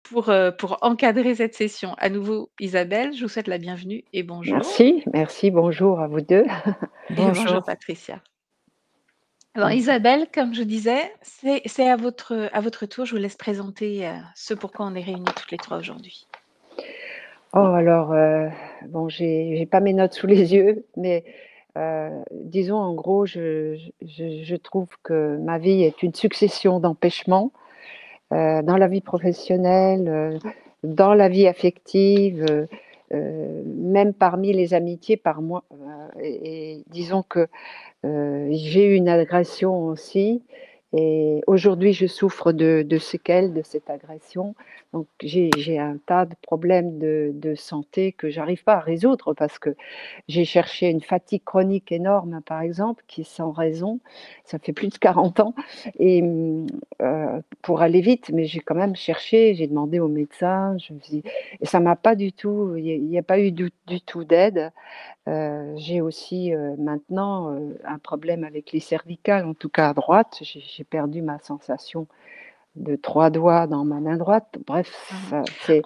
pour encadrer cette session. À nouveau, Isabelle, je vous souhaite la bienvenue et bonjour. Merci, merci, bonjour à vous 2. Et bonjour Bonjour. Patricia. Alors Isabelle, comme je disais, c'est à votre tour, je vous laisse présenter, ce pourquoi on est réunis toutes les 3 aujourd'hui. Oh alors, bon j'ai pas mes notes sous les yeux, mais disons en gros je trouve que ma vie est une succession d'empêchements, dans la vie professionnelle, dans la vie affective, même parmi les amitiés par moi, et disons que j'ai eu une agression aussi et aujourd'hui je souffre de séquelles de cette agression. Donc j'ai un tas de problèmes de santé que j'arrive pas à résoudre parce que j'ai cherché une fatigue chronique énorme, par exemple, qui est sans raison. Ça fait plus de 40 ans et pour aller vite, mais j'ai quand même cherché, j'ai demandé au médecin, je me suis et ça m'a pas du tout il y a pas eu du tout d'aide. J'ai aussi, maintenant, un problème avec les cervicales, en tout cas à droite. J'ai perdu ma sensation de 3 doigts dans ma main droite. Bref, Mmh. ça c'est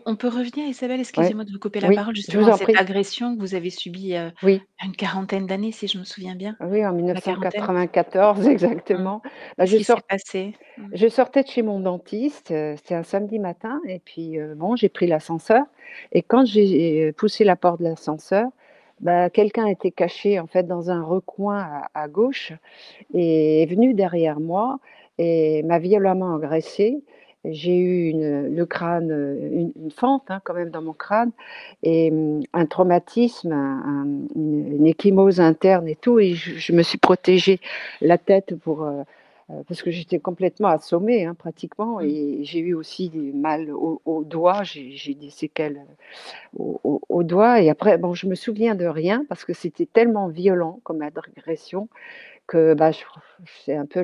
On peut revenir Isabelle, ouais, excusez-moi de vous couper la oui, parole, je justement vous à en cette prie. agression que vous avez subie, Oui, à une quarantaine d'années si je me souviens bien? oui, en La quarantaine? 1994 Mmh. exactement. Bah, Qu'est-ce qui s'est passé? Mmh. je sortais de chez mon dentiste, c'était un samedi matin et puis, bon, j'ai pris l'ascenseur et quand j'ai poussé la porte de l'ascenseur, bah, quelqu'un était caché, en fait, dans un recoin à gauche et est venu derrière moi et m'a violemment agressée. J'ai eu le crâne, une fente, hein, quand même dans mon crâne et un traumatisme, une ecchymose interne et tout et je me suis protégée la tête parce que j'étais complètement assommée, hein, pratiquement Mmh. et j'ai eu aussi des mal au doigt, j'ai des séquelles, au doigt et après bon, je me souviens de rien parce que c'était tellement violent comme agression que, bah, c'est un peu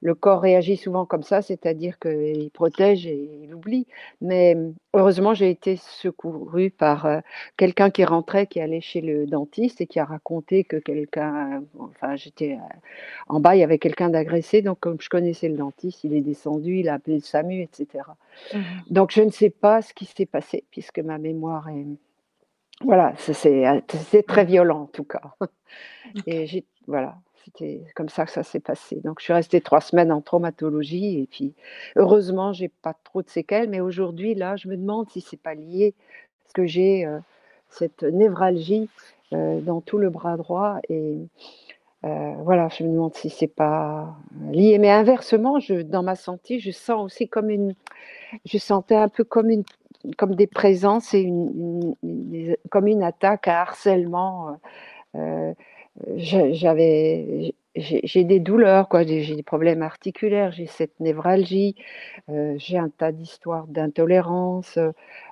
le corps réagit souvent comme ça, c'est-à-dire qu'il protège et il oublie. Mais, heureusement, j'ai été secourue par, quelqu'un qui rentrait, qui allait chez le dentiste et qui a raconté que quelqu'un, enfin, j'étais, en bas, il y avait quelqu'un d'agressé, donc comme je connaissais le dentiste, il est descendu, il a appelé le SAMU et cetera. Mmh. Donc je ne sais pas ce qui s'est passé puisque ma mémoire est voilà, c'est très Mmh. violent en tout cas. OK. Et voilà, c'était comme ça que ça s'est passé. Donc je suis restée 3 semaines en traumatologie et puis heureusement, j'ai pas trop de séquelles, mais aujourd'hui, là, je me demande si c'est pas lié parce que j'ai, cette névralgie, dans tout le bras droit et voilà, je me demande si c'est pas lié. Mais inversement, dans ma santé, je sens aussi je sentais un peu comme des présences et comme une attaque, un harcèlement, heu j'ai des douleurs quoi, j'ai des problèmes articulaires, j'ai cette névralgie, j'ai un tas d'histoires d'intolérance,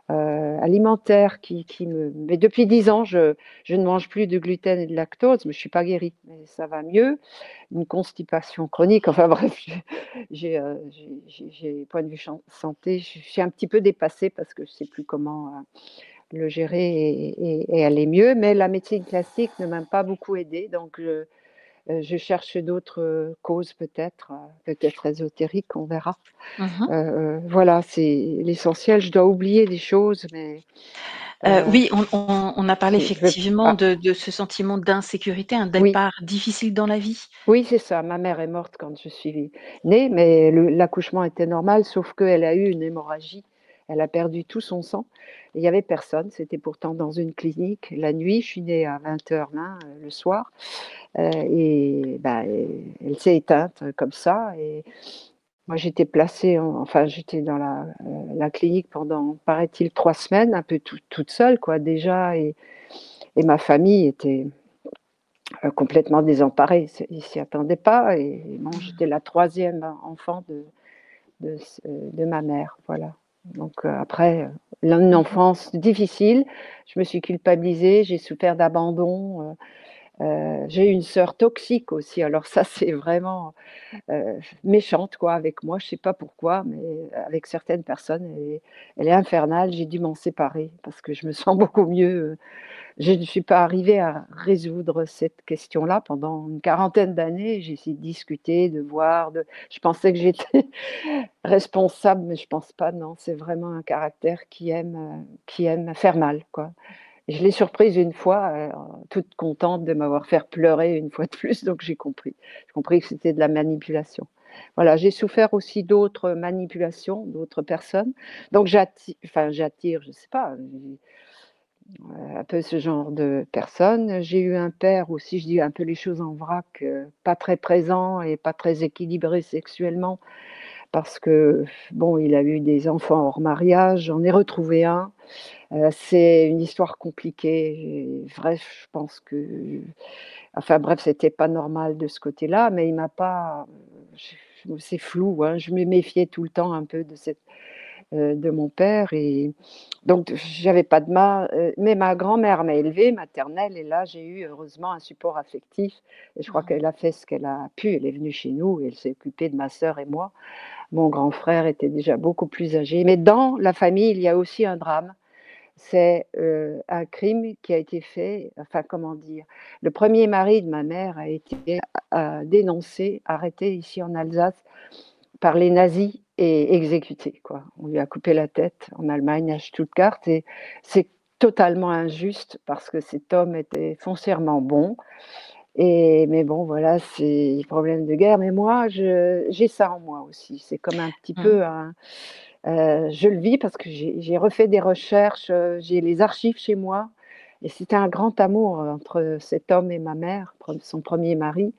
alimentaire qui me mais depuis 10 ans, je ne mange plus de gluten et de lactose, mais je suis pas guérie, mais ça va mieux. Une constipation chronique, enfin bref, point de vue santé, je suis un petit peu dépassée parce que je sais plus comment, le gérer et aller mieux. Mais la médecine classique ne m'a pas beaucoup aidée, donc je cherche d'autres, causes peut-être ésotériques, on verra. Mmh. Voilà, c'est l'essentiel. Je dois oublier des choses, mais Oui, on a parlé je veux effectivement ah, de ce sentiment d'insécurité, un oui, départ difficile dans la vie. oui, c'est ça. Ma mère est morte quand je suis née, mais l'accouchement était normal, sauf qu'elle a eu une hémorragie. Elle a perdu tout son sang. Il y avait personne, c'était pourtant dans une clinique la nuit. Je suis née à 20h là, le soir. Et bah, elle s'est éteinte comme ça et moi j'étais placée enfin j'étais dans la clinique pendant, paraît-il, 3 semaines, un peu toute seule quoi déjà et ma famille était, complètement désemparée. Ils s'y attendaient pas et bon, Mmh. j'étais la troisième enfant de ma mère, voilà. Donc après, une Mmh. enfance difficile, je me suis culpabilisée, j'ai souffert d'abandon, J'ai une sœur toxique aussi, alors ça, c'est vraiment méchante quoi avec moi, je sais pas pourquoi, mais avec certaines personnes, elle est infernale. J'ai dû m'en séparer parce que je me sens beaucoup mieux. Je ne suis pas arrivée à résoudre cette question-là pendant une quarantaine d'années. J'ai essayé de discuter, de voir, je pensais que j'étais responsable, mais je pense pas, non. C'est vraiment un caractère qui aime faire mal, quoi. Et je l'ai surprise une fois, toute contente de m'avoir fait pleurer une fois de plus, donc j'ai compris. J'ai compris que c'était de la manipulation. Voilà, j'ai souffert aussi d'autres manipulations, d'autres personnes. Donc j'attire, je sais pas, un peu ce genre de personnes. J'ai eu un père aussi, je dis un peu les choses en vrac, pas très présent et pas très équilibré sexuellement parce que, bon, il a eu des enfants hors mariage, j'en ai retrouvé un. C'est une histoire compliquée et bref, je pense que enfin bref, c'était pas normal de ce côté-là, mais il m'a pas c'est flou, hein, je me méfiais tout le temps un peu de mon père et donc j'avais pas de mal, mais ma grand-mère m'a élevée, maternelle et là, j'ai eu heureusement un support affectif et je crois Mmh. qu'elle a fait ce qu'elle a pu. Elle est venue chez nous et elle s'est occupée de ma sœur et moi. Mon grand frère était déjà beaucoup plus âgé, mais dans la famille, il y a aussi un drame. C'est, un crime qui a été fait, enfin comment dire? Le premier mari de ma mère a été dénoncé, arrêté ici en Alsace par les nazis et exécuté, quoi. On lui a coupé la tête en Allemagne, à Stuttgart et c'est totalement injuste parce que cet homme était foncièrement bon et mais bon voilà, c'est des problèmes de guerre, mais moi j'ai ça en moi aussi. C'est comme un petit Mmh. peu un je le vis parce que j'ai refait des recherches, j'ai les archives chez moi et c'était un grand amour, entre cet homme et ma mère, son premier mari.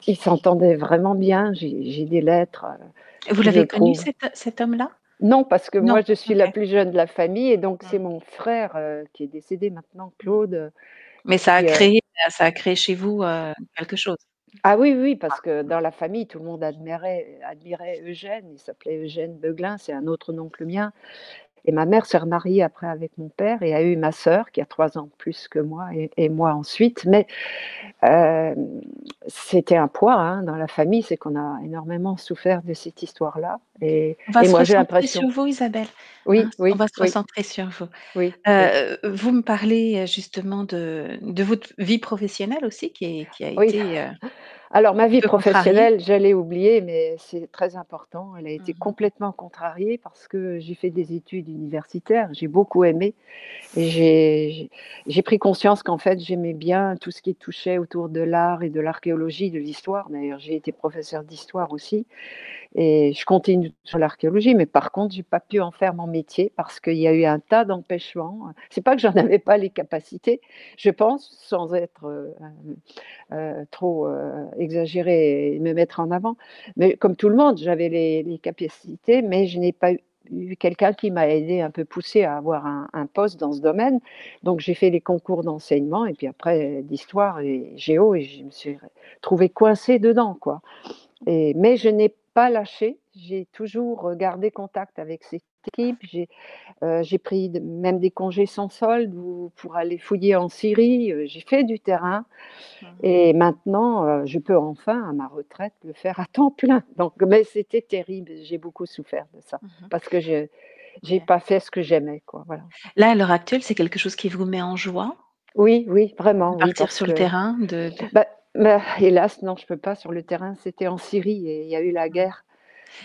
Ils s'entendaient vraiment bien. J'ai des lettres, Vous je l'avez connu prouve. cet homme-là? Non, parce que moi Non? je suis la OK. plus jeune de la famille et donc c'est Mmh. mon frère, qui est décédé maintenant, Mmh. Claude, Mais qui, ça a créé chez vous, quelque chose? ah oui, oui, parce que dans la famille, tout le monde admirait Eugène. Il s'appelait Eugène Beuglin, c'est un autre nom que le mien. Et ma mère s'est remariée après avec mon père et a eu ma sœur qui a 3 ans de plus que moi et moi ensuite. Mais, hem, c'était un poids, hein, dans la famille, c'est qu'on a énormément souffert de cette histoire-là On va et se moi j'ai recentrer l'impression sur vous, Isabelle, hein, oui, on oui, va se oui, recentrer sur vous. oui, oui, Vous me parlez, justement de votre vie professionnelle aussi qui a oui. été, Alors ma un vie peu contrariée. professionnelle, j'allais oublier, mais c'est très important. Elle a été Mmh mh. complètement contrariée parce que j'ai fait des études universitaires, j'ai beaucoup aimé. Et j'ai pris conscience qu'en fait, j'aimais bien tout ce qui touchait autour de l'art et de l'archéologie, de l'histoire. D'ailleurs, j'ai été professeure d'histoire aussi et je continue sur l'archéologie, mais par contre, j'ai pas pu en faire mon métier parce qu'il y a eu un tas d'empêchements. C'est pas que j'en avais pas les capacités, je pense, sans être, trop, exagérer et me mettre en avant. Mais comme tout le monde, j'avais les capacités, mais je n'ai pas eu quelqu'un qui m'a aidé un peu poussé à avoir un poste dans ce domaine. Donc j'ai fait les concours d'enseignement et puis après d'histoire et géo et je me suis trouvée coincée dedans, quoi. Mais je n'ai pas lâché, j'ai toujours gardé contact avec cette équipe. J'ai pris même des congés sans solde ou pour aller fouiller en Syrie. J'ai fait du terrain Mmh. et maintenant, je peux enfin, à ma retraite, le faire à temps plein. Donc mais c'était terrible, j'ai beaucoup souffert de ça, Mmh. parce que je j'ai Ouais. pas fait ce que j'aimais, quoi, voilà. Là, à l'heure actuelle, c'est quelque chose qui vous met en joie, Oui, oui, de vraiment, oui, partir parce sur le que terrain, de hélas, non, je peux pas sur le terrain, c'était en Syrie et il y a eu la mmh. guerre.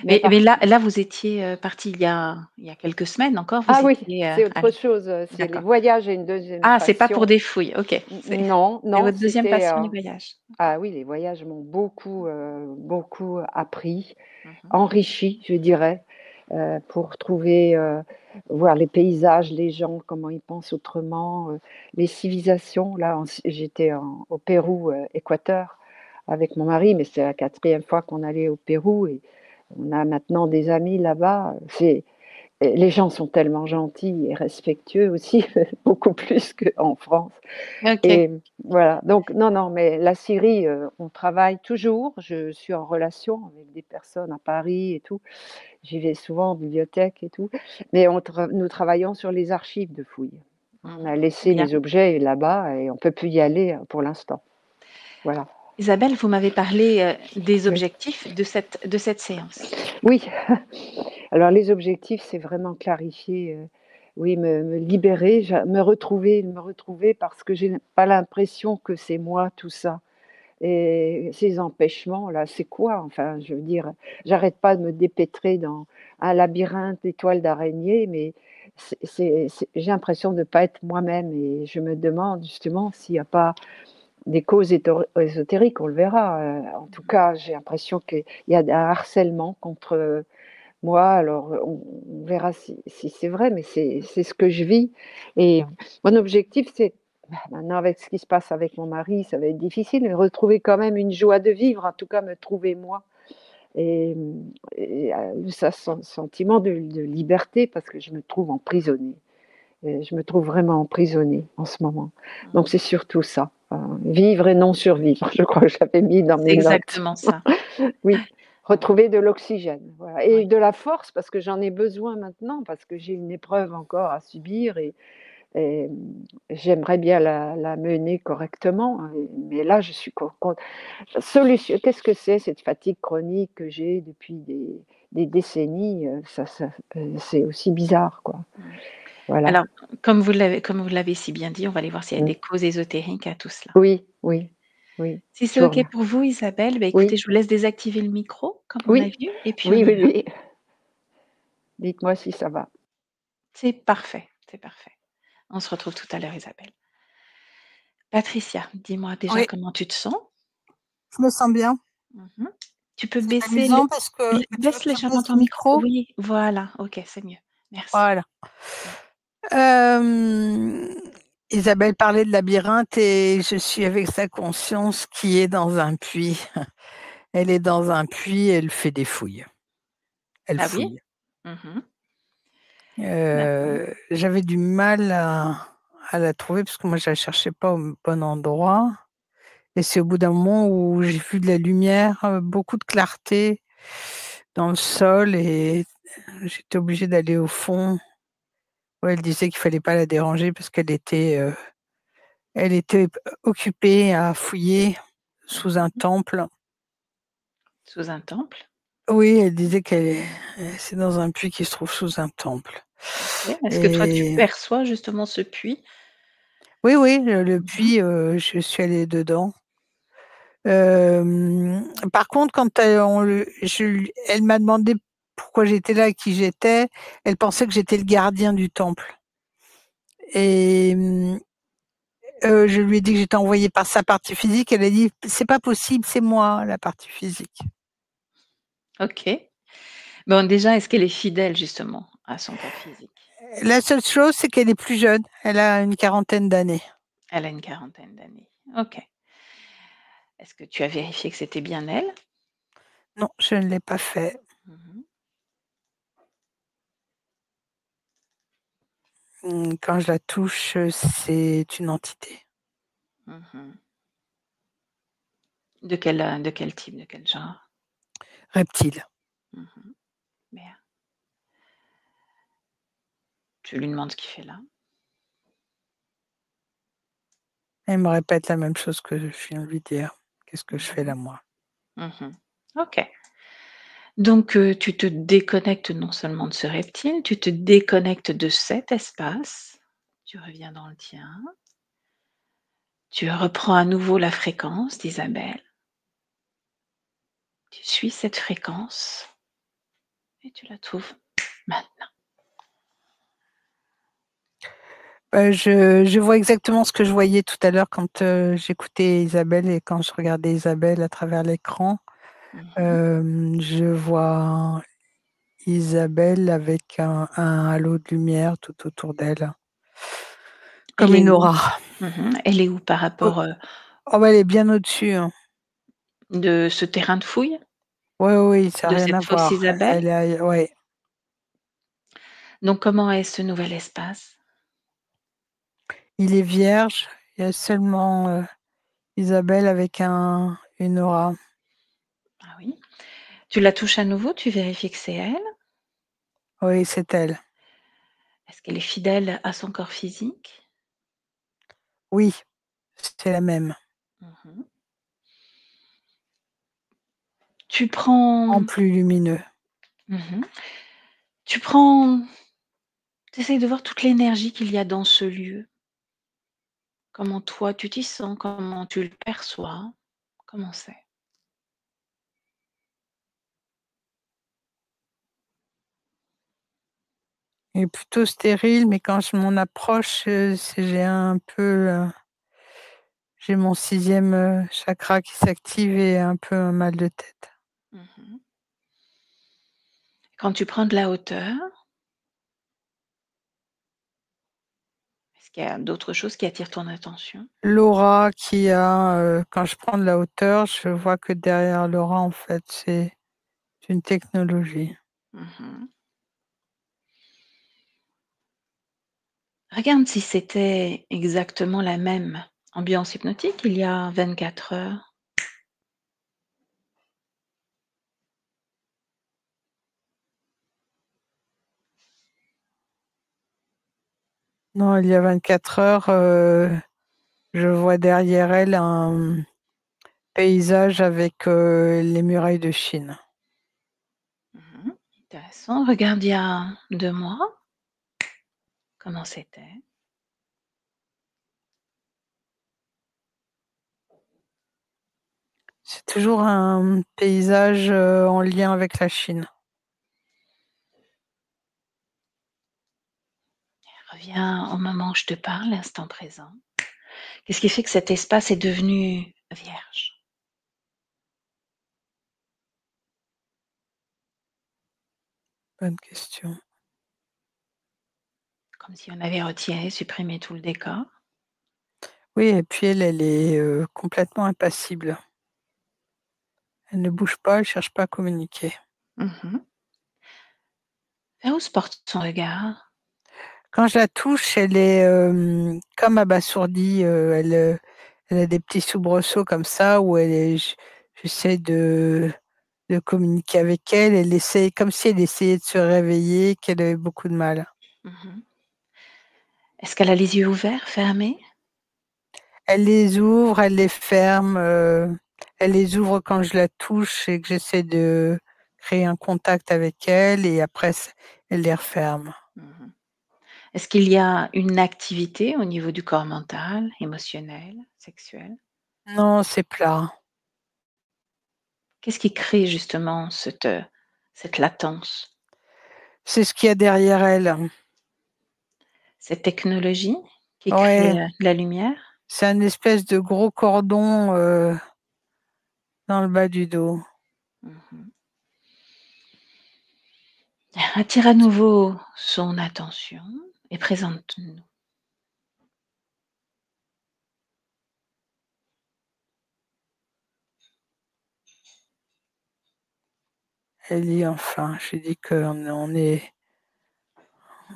Mais Mais par là, vous étiez, partie il y a quelques semaines encore, ah vous oui, étiez, c'est à autre chose, c'est les d'accord. voyages et une deuxième Ah, c'est pas pour passion. des fouilles, OK. Non, C'est non, votre deuxième c'était, passion, les voyages. ah oui, les voyages m'ont beaucoup appris. Mmh mh. Enrichi, je dirais, pour trouver, voir les paysages, les gens, comment ils pensent autrement, les civilisations. Là, j'étais au Pérou, Équateur, avec mon mari, mais c'est la quatrième fois qu'on allait au Pérou et on a maintenant des amis là-bas. Et les gens sont tellement gentils et respectueux aussi, beaucoup plus qu'en France. OK. Et voilà, donc non, non, mais la Syrie, on travaille toujours. Je suis en relation avec des personnes à Paris et tout. J'y vais souvent en bibliothèque et tout, mais nous travaillons sur les archives de fouilles. On a C'est laissé bien. les objets là-bas et on peut plus y aller, pour l'instant. Voilà. Isabelle, vous m'avez parlé, des Oui. objectifs de cette séance. Oui, alors les objectifs, c'est vraiment clarifier, oui, me libérer, me retrouver parce que j'ai pas l'impression que c'est moi tout ça et ces empêchements-là, c'est quoi? Enfin, je veux dire, j'arrête pas de me dépêtrer dans un labyrinthe d'étoiles d'araignées, mais c'est j'ai l'impression de ne pas être moi-même et je me demande justement s'il y a pas des causes ésotériques, on le verra, en tout cas, j'ai l'impression qu'il y a un harcèlement contre, moi. Alors, on verra si c'est vrai, mais c'est ce que je vis et mon objectif, c'est maintenant avec ce qui se passe avec mon mari, ça va être difficile, mais retrouver quand même une joie de vivre, en tout cas me trouver moi et ça sentiment de liberté parce que je me trouve emprisonnée. Je me trouve vraiment emprisonnée en ce moment. Donc Mmh. c'est surtout ça, vivre et non survivre, je crois que je l'avais mis dans C'est mes notes. exactement ça. Oui, Ouais, retrouver de l'oxygène, voilà et ouais. de la force parce que j'en ai besoin maintenant, parce que j'ai une épreuve encore à subir et j'aimerais bien la mener correctement, mais là je suis solution qu'est-ce que c'est cette fatigue chronique que j'ai depuis des décennies, c'est aussi bizarre quoi. Mmh. Voilà. Alors, comme vous l'avez si bien dit, on va aller voir s'il y a Mmh. des causes ésotériques à tout cela. Oui, oui, oui, Si je c'est vous OK remer pour vous Isabelle, bah, écoutez, oui, je vous laisse désactiver le micro, comme on a oui, vu et puis on oui, y oui, va. oui. Dites-moi si ça va. C'est parfait, c'est parfait. On se retrouve tout à l'heure Isabelle. Patricia, dis-moi déjà Oui, comment tu te sens? je me sens bien. Mmh. Tu peux C'est baisser le amusant parce que tu veux baisse que je légèrement baisse ton le micro. micro? Oui, voilà, OK, c'est mieux. Merci. Voilà. Mmh. Hem, Isabelle parlait de labyrinthe et je suis avec sa conscience qui est dans un puits. Elle est dans un puits, elle fait des fouilles. Elle Ah oui? fouille. Mmh. D'accord. J'avais du mal à la trouver parce que moi je la cherchais pas au bon endroit et c'est au bout d'un moment où j'ai vu de la lumière, beaucoup de clarté dans le sol et j'étais obligée d'aller au fond. Ouais, elle disait qu'il fallait pas la déranger parce qu'elle était occupée à fouiller sous un Mmh. temple. Sous un temple? Oui, elle disait c'est dans un puits qui se trouve sous un temple OK. Est-ce que toi tu et perçois justement ce puits? oui, oui, le Mmh. puits, je suis allée dedans. Par contre, quand elle m'a demandé pourquoi j'étais là et qui j'étais, elle pensait que j'étais le gardien du temple et je lui ai dit que j'étais envoyée par sa partie physique. Elle a dit: «C'est pas possible, c'est moi la partie physique». OK. Bon déjà, est-ce qu'elle est fidèle justement à son corps physique? La seule chose, c'est qu'elle est plus jeune, elle a une quarantaine d'années. Elle a une quarantaine d'années. OK. Est-ce que tu as vérifié que c'était bien elle? Non, je ne l'ai pas fait. Mmh. Quand je la touche, c'est une entité. Mmh. De quel type, de quel genre? Reptile. Mmh. Bien. Tu lui demandes ce qu'il fait là? Elle me répète la même chose que je viens de lui dire. Qu'est-ce que je fais Mmh. là, moi? Mmh. OK. Donc tu te déconnectes non seulement de ce reptile, tu te déconnectes de cet espace, tu reviens dans le tien, tu reprends à nouveau la fréquence d'Isabelle, tu suis cette fréquence et tu la trouves maintenant. Je vois exactement ce que je voyais tout à l'heure quand, j'écoutais Isabelle et quand je regardais Isabelle à travers l'écran. Mmh. Je vois Isabelle avec un halo de lumière tout autour d'elle, Elle comme est une où? aura. Elle est où par Oh, rapport, oh bah, elle est bien au-dessus, hein. de ce terrain de fouille? Oui, oui, ça a De rien à cette fausse voir. Isabelle? Elle est ouais, Donc comment est ce nouvel espace? il est vierge, il y a seulement, Isabelle avec une aura. Ah oui. Tu la touches à nouveau, tu vérifies que c'est elle? Oui, c'est elle. Est-ce qu'elle est fidèle à son corps physique? Oui, c'est la même. Mmh. Tu prends En plus lumineux. mmh Tu prends tu essayes de voir toute l'énergie qu'il y a dans ce lieu. Comment toi tu t'y sens? Comment tu le perçois? Comment c'est? Il est plutôt stérile, mais quand je m'en approche, j'ai un peu, j'ai mon 6e, chakra qui s'active et un peu un mal de tête. Mmh. Quand tu prends de la hauteur, est-ce qu'il y a d'autres choses qui attirent ton attention? L'aura qu'il y a, quand je prends de la hauteur, je vois que derrière l'aura, en fait, c'est une technologie. Mmh. Regarde si c'était exactement la même ambiance hypnotique il y a 24 heures. Non, il y a 24 heures, je vois derrière elle un paysage avec, les murailles de Chine. Mmh. Intéressant. Regarde il y a 2 mois, comment c'était? C'est toujours un paysage, en lien avec la Chine. Reviens au moment où je te parle, l'instant présent. Qu'est-ce qui fait que cet espace est devenu vierge? Bonne question. Comme si on avait retiré, supprimé tout le décor? Oui et puis elle est, complètement impassible. Elle ne bouge pas, elle cherche pas à communiquer. Mmh. Vers où se porte son regard? Quand je la touche, elle est, comme abasourdie, elle a des petits soubresauts comme ça où elle est j'essaie de communiquer avec elle. Elle essaie comme si elle essayait de se réveiller, qu'elle avait beaucoup de mal. Mmh. Est-ce qu'elle a les yeux ouverts, fermés? Elle les ouvre, elle les ferme, elle les ouvre quand je la touche et que j'essaie de créer un contact avec elle et après elle les referme. Mmh. Est-ce qu'il y a une activité au niveau du corps mental, émotionnel, sexuel? Non, c'est plat. Qu'est-ce qui crée justement cette latence? C'est ce qu'il y a derrière elle. Cette technologie qui crée, Ouais, de la lumière? c'est un espèce de gros cordon, dans le bas du dos. Mmh. Attire à nouveau son attention et présente-nous. Elle dit: «Enfin». J'ai dit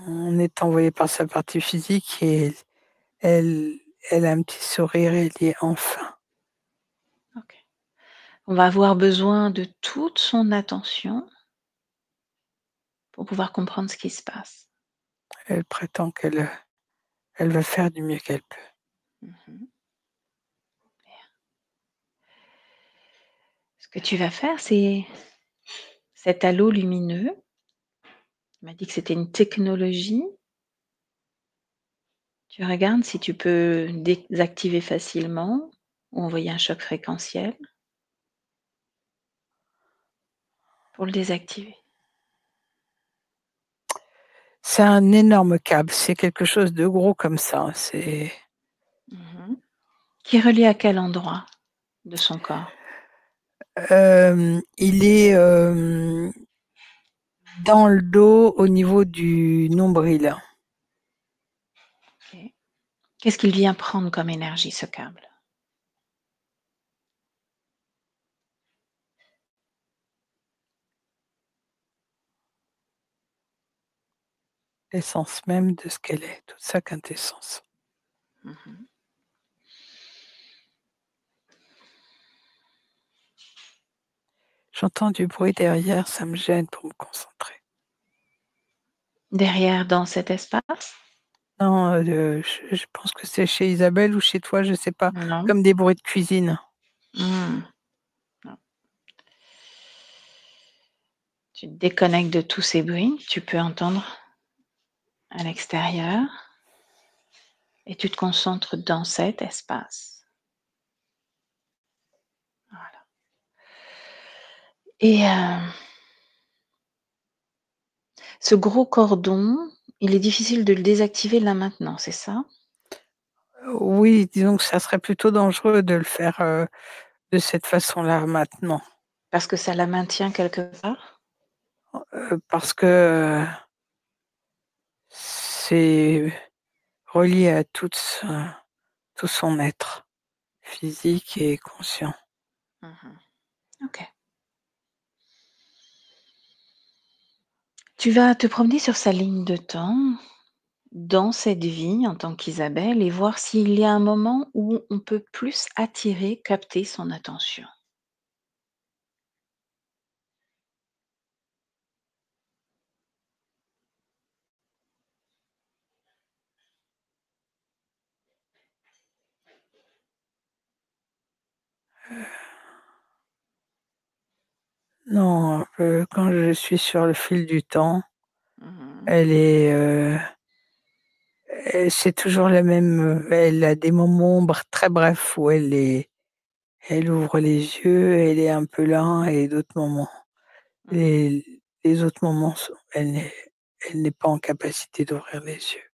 on est envoyé par sa partie physique et elle elle a un petit sourire et elle dit: «Enfin». OK. On va avoir besoin de toute son attention pour pouvoir comprendre ce qui se passe. Elle prétend elle va faire du mieux qu'elle peut. Mmh. Ce que tu vas faire, c'est cet halo lumineux, tu m'as dit que c'était une technologie. Tu regardes si tu peux désactiver facilement ou envoyer un choc fréquentiel pour le désactiver. C'est un énorme câble, c'est quelque chose de gros comme ça, c'est Mmh. Qui est relié à quel endroit de son corps? il est, dans le dos au niveau du nombril. OK. Qu'est-ce qu'il vient prendre comme énergie, ce câble? L'essence même de ce qu'elle est, toute sa quintessence. Mmh. J'entends du bruit derrière, ça me gêne pour me concentrer. Derrière, dans cet espace? Non, je pense que c'est chez Isabelle ou chez toi, je sais pas, Non? comme des bruits de cuisine. Mmh. Non. Tu te déconnectes de tous ces bruits que tu peux entendre à l'extérieur et tu te concentres dans cet espace. Voilà. Et ce gros cordon, il est difficile de le désactiver là maintenant, c'est ça? Oui, disons que ça serait plutôt dangereux de le faire, de cette façon-là maintenant, Parce que ça la maintient quelque part? parce que c'est relié à tout son être, physique et conscient. Mmh. OK. Tu vas te promener sur sa ligne de temps, dans cette vie en tant qu'Isabelle et voir s'il y a un moment où on peut plus attirer, capter son attention. Non, quand je suis sur le fil du temps, Mmh. elle est, c'est toujours la même, elle a des moments très brefs où elle ouvre les yeux, elle est un peu là et d'autres moments. Mmh. Les autres moments sont elle n'est pas en capacité d'ouvrir les yeux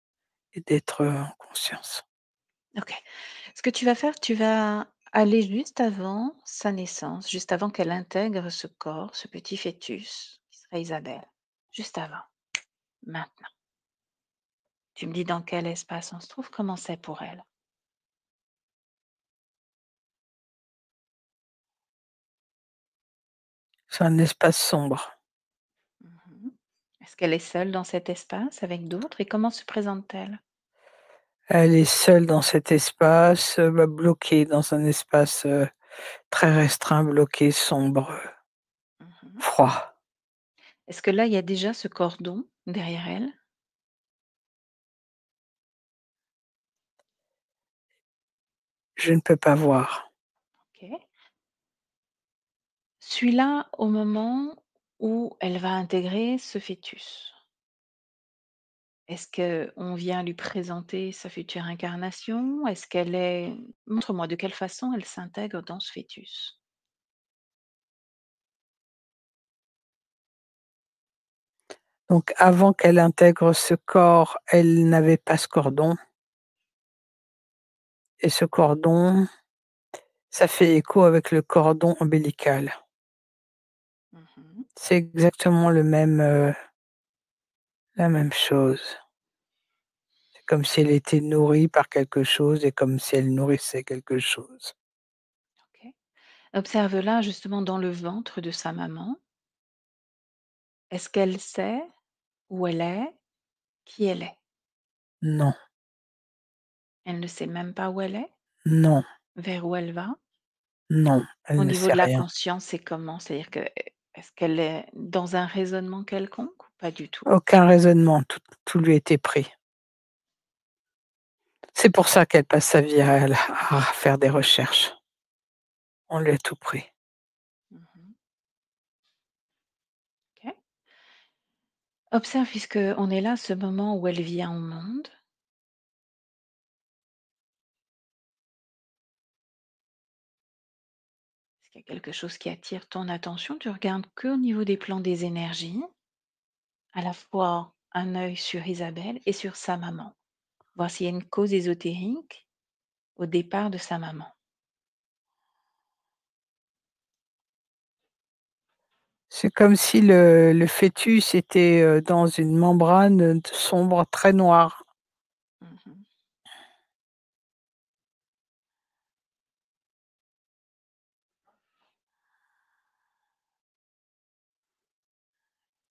et d'être, en conscience. OK. Ce que tu vas faire, tu vas aller juste avant sa naissance, juste avant qu'elle intègre ce corps, ce petit fœtus qui sera Isabelle. Juste avant, maintenant. Tu me dis dans quel espace on se trouve, comment c'est pour elle? C'est un espace sombre. Mmh. Est-ce qu'elle est seule dans cet espace avec d'autres et comment se présente-t-elle? Elle est seule dans cet espace, bloquée dans un espace, très restreint, bloqué, sombre, Mmh. froid. Est-ce que là, il y a déjà ce cordon derrière elle? Je ne peux pas voir. OK. Suis-la au moment où elle va intégrer ce fœtus. Est-ce qu'on vient lui présenter sa future incarnation? Est-ce qu'elle est montre-moi de quelle façon elle s'intègre dans ce fœtus? Donc avant qu'elle intègre ce corps, elle n'avait pas ce cordon et ce cordon, ça fait écho avec le cordon ombilical. Mmh. C'est exactement la même chose. C'est comme si elle était nourrie par quelque chose et comme si elle nourrissait quelque chose. OK. Observe-la justement dans le ventre de sa maman. Est-ce qu'elle sait où elle est, qui elle est? Non, Elle ne sait même pas où elle est? non, Vers où elle va? non, Au elle ne niveau sait de la rien. conscience, c'est comment? C'est-à-dire que, est-ce qu'elle est dans un raisonnement quelconque ou pas du tout? Aucun raisonnement, tout lui était pris. C'est pour ça qu'elle passe sa vie à faire des recherches. On lui a tout pris. Mmh. OK. Observe puisqu'on est là, ce moment où elle vient au monde. Est-ce qu'il y a quelque chose qui attire ton attention? Tu regardes qu'au niveau des plans des énergies, à la fois un œil sur Isabelle et sur sa maman. Voir s'il y a une cause ésotérique au départ de sa maman. C'est comme si le fœtus était, dans une membrane, sombre, très noire. Mmh.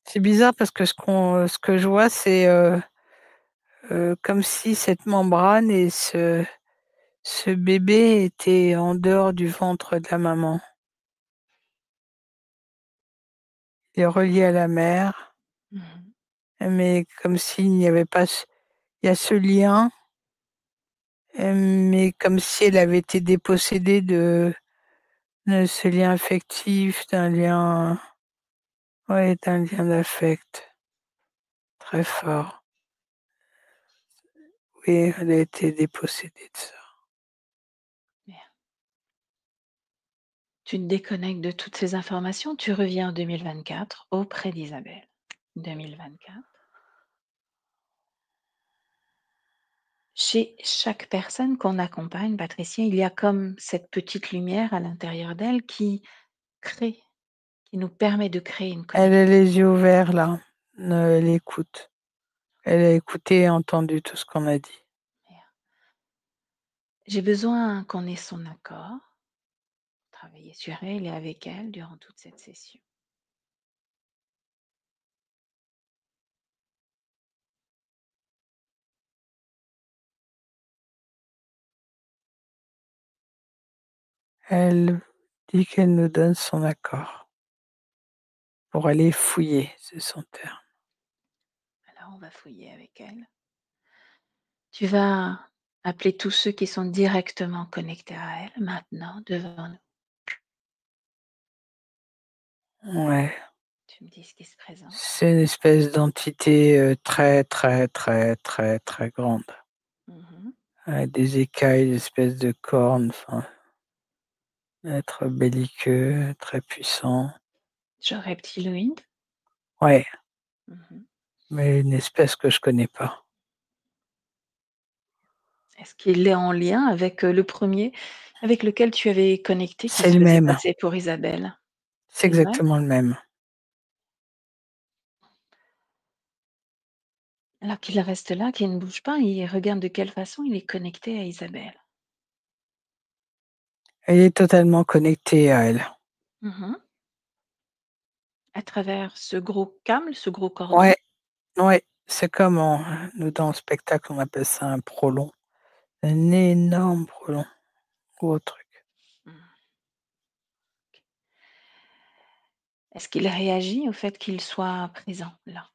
C'est bizarre parce que ce que je vois, c'est, comme si cette membrane et ce bébé étaient en dehors du ventre de la maman. Il est relié à la mère, Mmh. mais comme s'il n'y avait pas il y a ce lien, mais comme si elle avait été dépossédée de ce lien affectif, d'un lien d'affect très fort. Oui, elle a été dépossédée de ça. Bien. Tu te déconnectes de toutes ces informations, tu reviens en 2024 auprès d'Isabelle. 2024. Chez chaque personne qu'on accompagne, Patricia, il y a comme cette petite lumière à l'intérieur d'elle qui crée, qui nous permet de créer une Elle connexion. a les yeux ouverts là, elle écoute. Elle a écouté et entendu tout ce qu'on a dit. J'ai besoin qu'on ait son accord, travailler sur elle et avec elle durant toute cette session. Elle dit qu'elle nous donne son accord pour aller fouiller, c'est son terme. Alors on va fouiller avec elle. Tu vas appeler tous ceux qui sont directement connectés à elle maintenant devant nous. Ouais, Tu me dis ce qui se présente. c'est une espèce d'entité très, très, très, très, très grande. Mhm. Avec des écailles, des espèces de cornes, enfin, être belliqueux, très puissant. Genre reptiloïde. Ouais, Mhm. mais une espèce que je connais pas. Est-ce qu'il est en lien avec le premier avec lequel tu avais connecté qui C'est se le faisait même, passer pour Isabelle? c'est C'est le même? exactement le même. Alors qu'il reste là, qu'il ne bouge pas, il regarde de quelle façon il est connecté à Isabelle. Elle est totalement connectée à elle. Mhm. À travers ce gros câble, ce gros cordon. Ouais, ouais, c'est comme nous dans le spectacle, on appelle ça un prolong. Un énorme prolong, gros truc. Mhm. Est-ce qu'il réagit au fait qu'il soit présent là?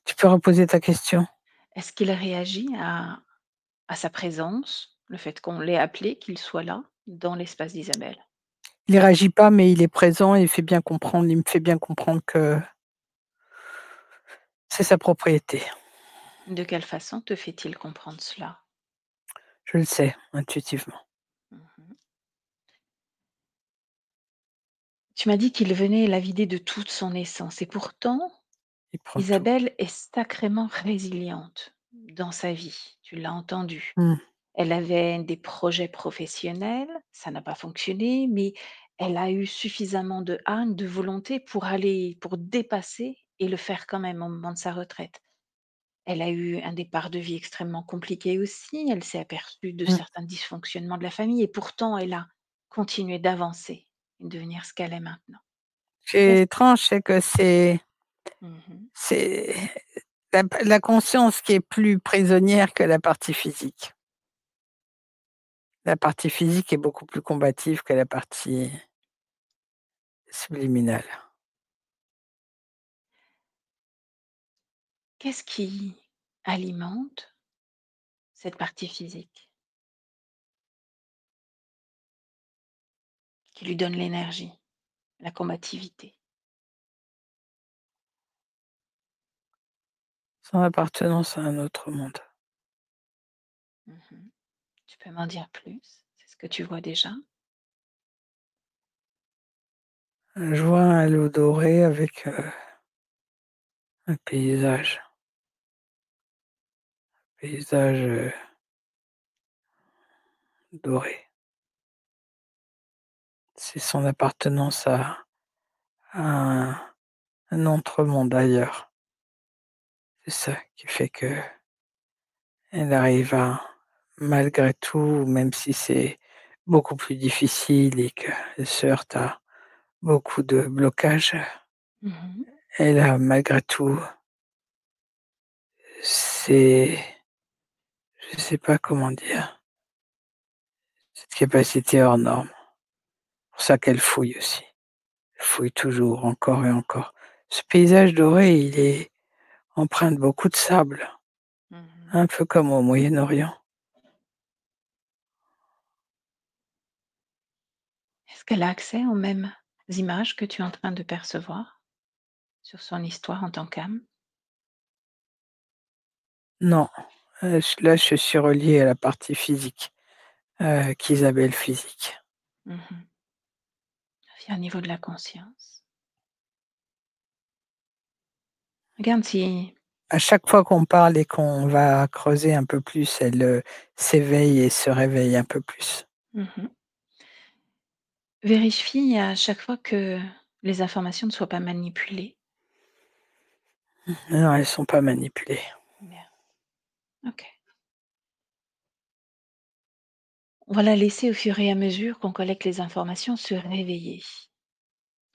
Tu peux reposer ta question? Est-ce qu'il réagit à sa présence, le fait qu'on l'ait appelé, qu'il soit là, dans l'espace d'Isabelle? Il réagit pas, mais il est présent et il me fait bien comprendre que c'est sa propriété. De quelle façon te fait-il comprendre cela? Je le sais, intuitivement. Mhm. Tu m'as dit qu'il venait la vider de toute son essence et pourtant, Il prend tout. Isabelle est sacrément résiliente dans sa vie, tu l'as entendu. Mmh. Elle avait des projets professionnels, ça n'a pas fonctionné, mais elle a eu suffisamment de âne, de volonté pour dépasser et le faire quand même au moment de sa retraite. Elle a eu un départ de vie extrêmement compliqué aussi, elle s'est aperçue de Mmh. certains dysfonctionnements de la famille et pourtant elle a continué d'avancer et de devenir ce qu'elle est maintenant. Ce qui est Est-ce étrange, c'est que Mmh. c'est la conscience qui est plus prisonnière que la partie physique. La partie physique est beaucoup plus combative que la partie subliminale. Qu'est-ce qui alimente cette partie physique, qui lui donne l'énergie, la combativité? Son appartenance à un autre monde. Mmh. Tu peux m'en dire plus? C'est ce que tu vois déjà? Je vois un lot doré avec, un paysage doré. C'est son appartenance à un autre monde ailleurs. C'est ça qui fait qu'elle arrive à, malgré tout, même si c'est beaucoup plus difficile et qu'elle se heurte à beaucoup de blocages, Mmh. elle a malgré tout c'est je sais pas comment dire, cette capacité hors norme. C'est pour ça qu'elle fouille aussi. Elle fouille toujours, encore et encore. Ce paysage doré, il est empreint de beaucoup de sable, Mmh. un peu comme au Moyen-Orient. Est-ce qu'elle a accès aux mêmes images que tu es en train de percevoir sur son histoire en tant qu'âme? Non, je suis relié à la partie physique, qu'Isabelle physique. Mmh. Puis au niveau de la conscience, regarde si À chaque fois qu'on parle et qu'on va creuser un peu plus, elle, s'éveille et se réveille un peu plus. mmh vérifie à chaque fois que les informations ne soient pas manipulées. Non, elles sont pas manipulées. Bien, OK. On va la laisser au fur et à mesure qu'on collecte les informations se réveiller,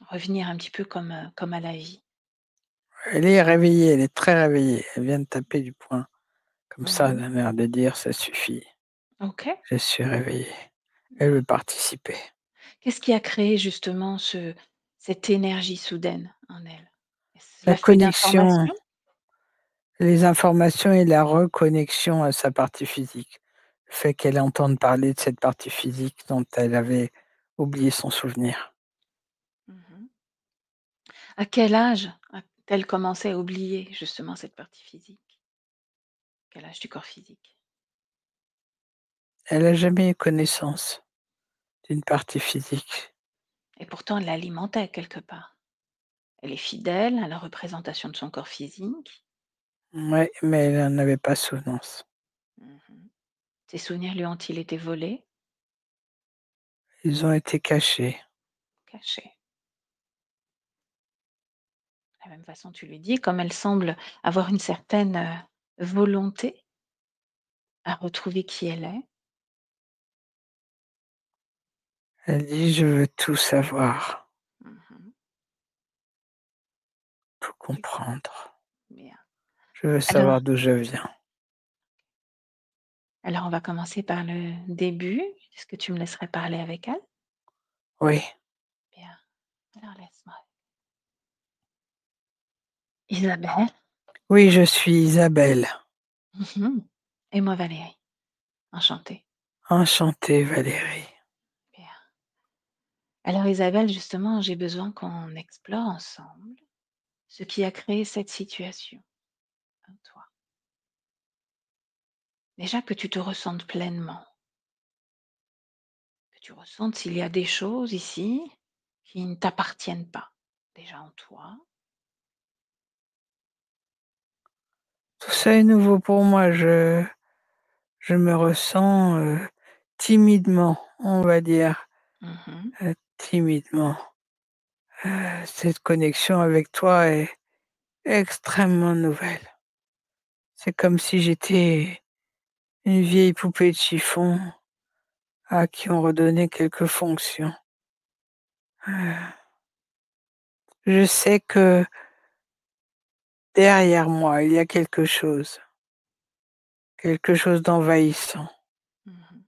revenir un petit peu comme à la vie. Elle est réveillée, elle est très réveillée. Elle vient de taper du poing. Comme ça, elle Mmh. a l'air de dire: «Ça suffit, OK, je suis réveillée». Elle bien. veut participer. Qu'est-ce qui a créé justement cette énergie soudaine en elle? Est-ce La l'afflux connexion, d'informations? les informations et la reconnexion à sa partie physique. Le fait qu'elle entende parler de cette partie physique dont elle avait oublié son souvenir. Mmh. À quel âge a-t-elle commencé à oublier justement cette partie physique? Quel âge du corps physique? Elle a jamais eu connaissance d'une partie physique. Et pourtant elle l'alimentait quelque part. Elle est fidèle à la représentation de son corps physique. Ouais, mais elle en avait pas souvenance. Mmh. Ses souvenirs lui ont-ils été volés? Ils ont été cachés. Cachés? De la même façon, tu lui dis, comme elle semble avoir une certaine, volonté à retrouver qui elle est. Elle dit: «Je veux tout savoir, Mmh. tout Tu comprendre. bien. Je veux Alors savoir d'où je viens». alors on va commencer par le début. Est-ce que tu me laisserais parler avec elle? Oui, Bien. Alors laisse-moi. Isabelle. oui, je suis Isabelle. Mmh. Et moi Valérie. Enchantée. Enchantée Valérie. Bien. Alors Isabelle, justement, j'ai besoin qu'on explore ensemble ce qui a créé cette situation en toi. Déjà que tu te ressentes pleinement, que tu ressentes s'il y a des choses ici qui ne t'appartiennent pas, déjà en toi. Tout ça est nouveau pour moi. Je me ressens, timidement, on va dire, Mmh. timidement. Cette connexion avec toi est extrêmement nouvelle. C'est comme si j'étais une vieille poupée de chiffon à qui on redonnait quelques fonctions. Heu, je sais que derrière moi, il y a quelque chose d'envahissant. Mmh.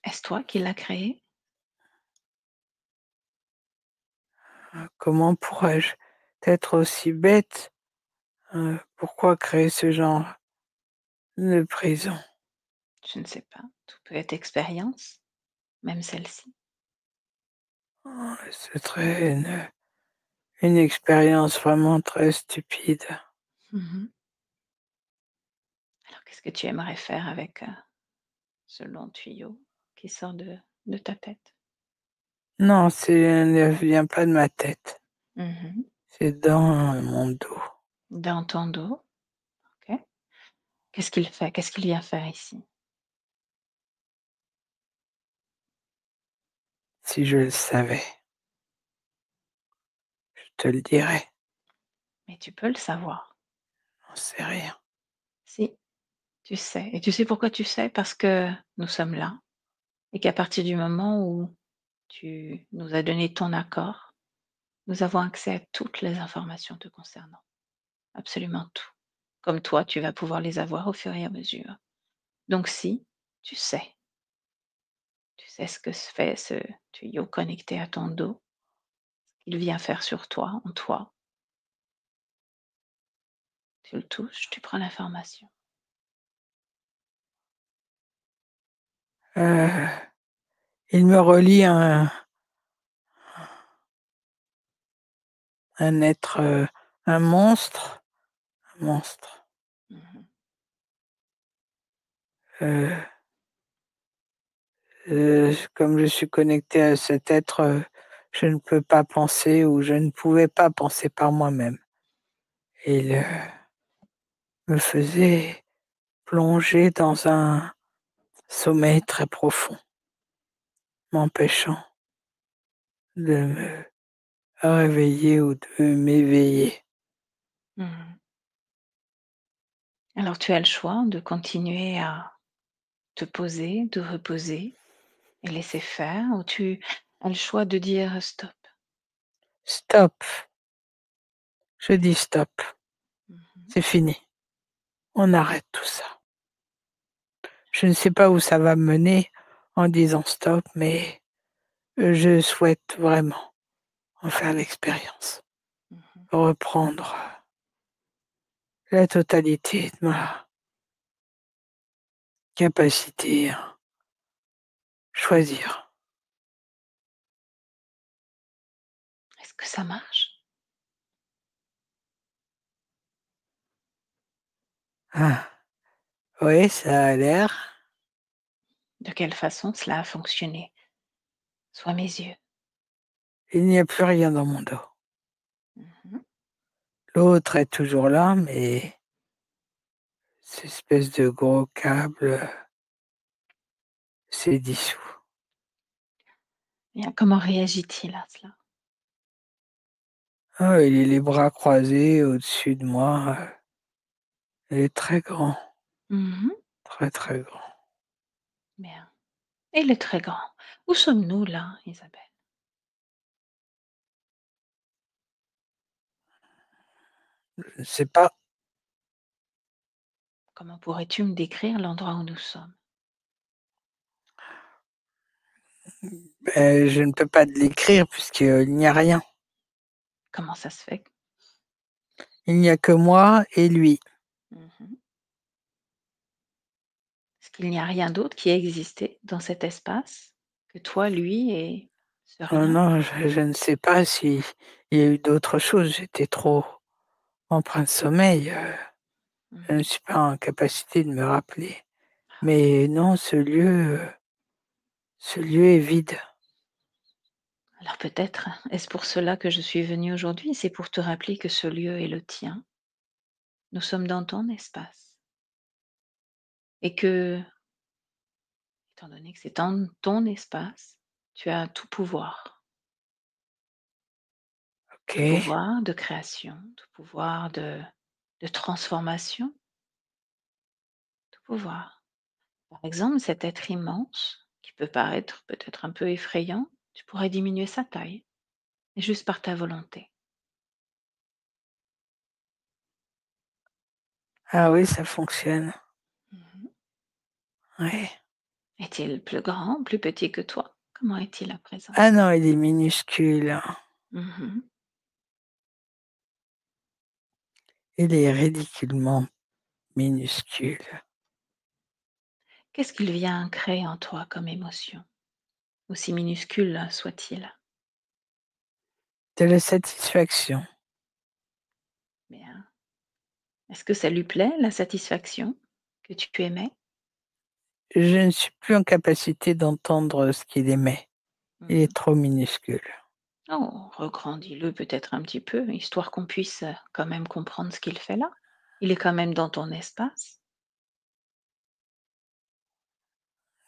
Est-ce toi qui l'as créé? Comment pourrais-je être aussi bête? Pourquoi créer ce genre de prison? Je ne sais pas. Tout peut être expérience, même celle-ci. Ce serait une expérience vraiment très stupide. Mmh. Alors qu'est-ce que tu aimerais faire avec, ce long tuyau qui sort de ta tête? Non, c'est ne vient pas de ma tête, Mmh. c'est dans mon dos. Dans ton dos, OK. Qu'est-ce qu'il fait? Qu'est-ce qu'il vient faire ici? Si je le savais, je te le dirais. Mais tu peux le savoir. J'en sais rien. Si, tu sais. Et tu sais pourquoi tu sais? Parce que nous sommes là et qu'à partir du moment où tu nous as donné ton accord, nous avons accès à toutes les informations te concernant, absolument tout. Comme toi, tu vas pouvoir les avoir au fur et à mesure. Donc si, tu sais ce que se fait ce tuyau connecté à ton dos, qu'il vient faire sur toi, en toi. Tu le touches, tu prends l'information. Il me relie à un être, un monstre, un monstre. Mmh. Heu comme je suis connectée à cet être, je ne peux pas penser ou je ne pouvais pas penser par moi-même. Il, me faisait plonger dans un sommeil très profond, m'empêchant de me réveiller ou de m'éveiller. Mmh. Alors tu as le choix de continuer à te poser, de reposer et laisser faire ou tu as le choix de dire: «Stop». Stop, je dis stop, Mmh. c'est fini, on arrête tout ça. Je ne sais pas où ça va me mener en disant stop, mais je souhaite vraiment en faire l'expérience, Mmh. reprendre la totalité de ma capacité à choisir. Est-ce que ça marche? Ah, oui, ça a l'air. De quelle façon cela a fonctionné? Sous mes yeux. Il n'y a plus rien dans mon dos. Mmh. L'autre est toujours là, mais cette espèce de gros câble s'est dissous. Bien, comment réagit-il à cela? Ah, il est les bras croisés au-dessus de moi. Il est très grand, Mmh. très, très grand. Bien. Il est très grand. Où sommes-nous là, Isabelle? Je ne sais pas, Comment pourrais-tu me décrire l'endroit où nous sommes? je ne peux pas te l'écrire puisqu'il n'y a rien. Comment ça se fait? Il n'y a que moi et lui. Mmh. Est-ce qu'il n'y a rien d'autre qui a existé dans cet espace que toi, lui et ce Oh rien? non, je ne sais pas s'il y a eu d'autres choses. J'étais trop en plein sommeil. Je ne Mmh. suis pas en capacité de me rappeler. Mais non, ce lieu est vide. Alors peut-être est-ce pour cela que je suis venue aujourd'hui? C'est pour te rappeler que ce lieu est le tien. Nous sommes dans ton espace et que, étant donné que c'est en ton espace, tu as tout OK. pouvoir de création, tout pouvoir de transformation, tout pouvoir. Par exemple, cet être immense, qui peut paraître peut-être un peu effrayant, tu pourrais diminuer sa taille, juste par ta volonté. Ah oui, ça fonctionne. Mhm. Ouais. Est-il plus grand, plus petit que toi? Comment est-il à présent? Ah non, il est minuscule. Mhm. Il est ridiculement minuscule. Qu'est-ce qu'il vient créer en toi comme émotion, aussi minuscule soit-il? De la satisfaction. Bien. Est-ce que ça lui plaît, la satisfaction que tu aimais? Je ne suis plus en capacité d'entendre ce qu'il émet. Il est Mhm. trop minuscule. Oh, regrandis-le peut-être un petit peu, histoire qu'on puisse quand même comprendre ce qu'il fait là. Il est quand même dans ton espace,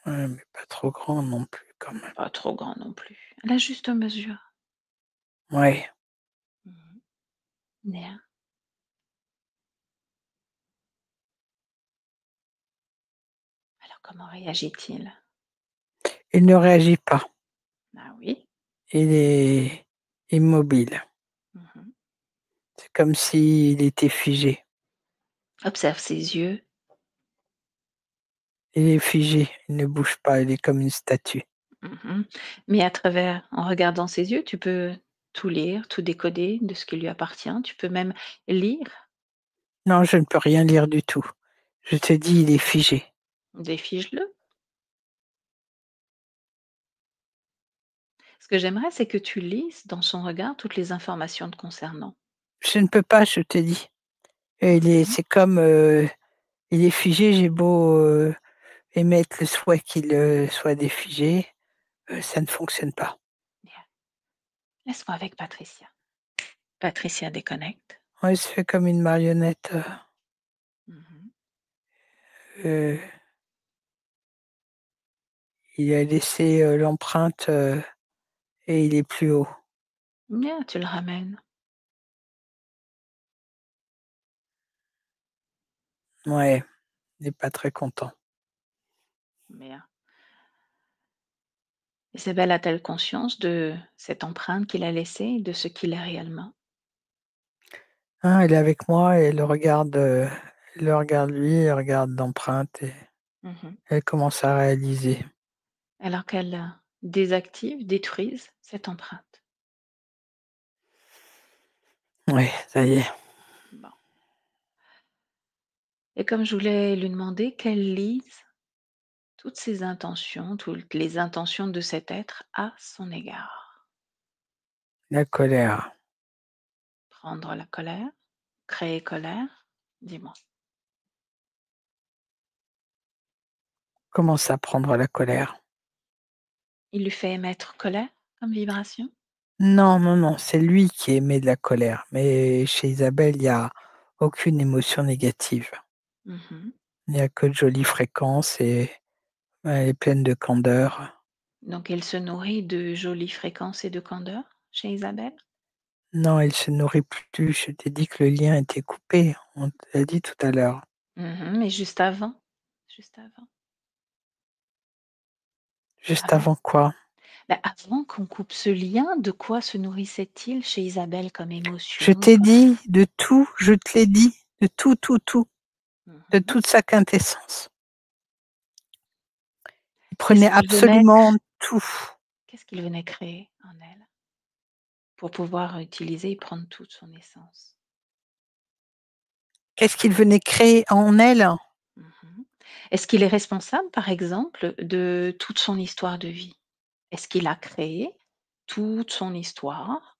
Ouais, mais pas trop grand non plus quand même. pas trop grand non plus, à la juste mesure. Ouais. Mhm. Bien. Alors comment réagit-il? Il ne réagit pas. Ah oui. Il est immobile. Mhm. C'est comme s'il était figé. Observe ses yeux. Il est figé, il ne bouge pas, il est comme une statue. Mhm. Mais à travers, en regardant ses yeux, tu peux tout lire, tout décoder de ce qui lui appartient. Tu peux même lire, Non, je ne peux rien lire du tout. Je te dis, il est figé. défige-le. Ce que j'aimerais, c'est que tu lises dans son regard toutes les informations te concernant. Je ne peux pas, je te dis. Mmh. C'est comme, il est figé, j'ai beau, émettre le souhait qu'il, soit défigé, ça ne fonctionne pas. Bien. Laisse-moi avec Patricia. Patricia déconnecte. Ouais, il se fait comme une marionnette, Mmh. heu, il a laissé, l'empreinte, et il est plus haut. Bien, tu le ramènes. Ouais, il est pas très content. Bien. Isabelle a-t-elle conscience de cette empreinte qu'il a laissée et de ce qu'il est réellement? Hein, elle est avec moi et elle le regarde lui, elle regarde l'empreinte et Mmh. elle commence à réaliser. Alors qu'elle, désactive, détruise cette empreinte. Ouais, ça y est. Bon. Et comme je voulais lui demander qu'elle lise toutes ses intentions, toutes les intentions de cet être à son égard. La colère. Prendre la colère, créer colère, dis-moi. Commence à prendre la colère. Il lui fait émettre colère comme vibration? Non, non, non, c'est lui qui émet de la colère, mais chez Isabelle, il y a aucune émotion négative. Mmh. Il n'y a que de jolies fréquences et elle est pleine de candeur. Donc elle se nourrit de jolies fréquences et de candeur chez Isabelle? Non, elle se nourrit plus. Je t'ai dit que le lien était coupé, on te l'a dit tout à l'heure. Mais juste avant? Juste avant? Juste Avant? avant quoi? Bah, avant qu'on coupe ce lien, de quoi se nourrissait-il chez Isabelle comme Je émotion, t'ai comme dit de tout, je te l'ai dit, de tout, tout, tout, de mmh toute sa quintessence. Il Qu'est-ce prenait qu'il venait absolument tout. qu'est-ce qu'il venait créer en elle pour pouvoir utiliser et prendre toute son essence? Qu'est-ce qu'il venait créer en elle? Mmh. Est-ce qu'il est responsable, par exemple, de toute son histoire de vie? Est-ce qu'il a créé toute son histoire,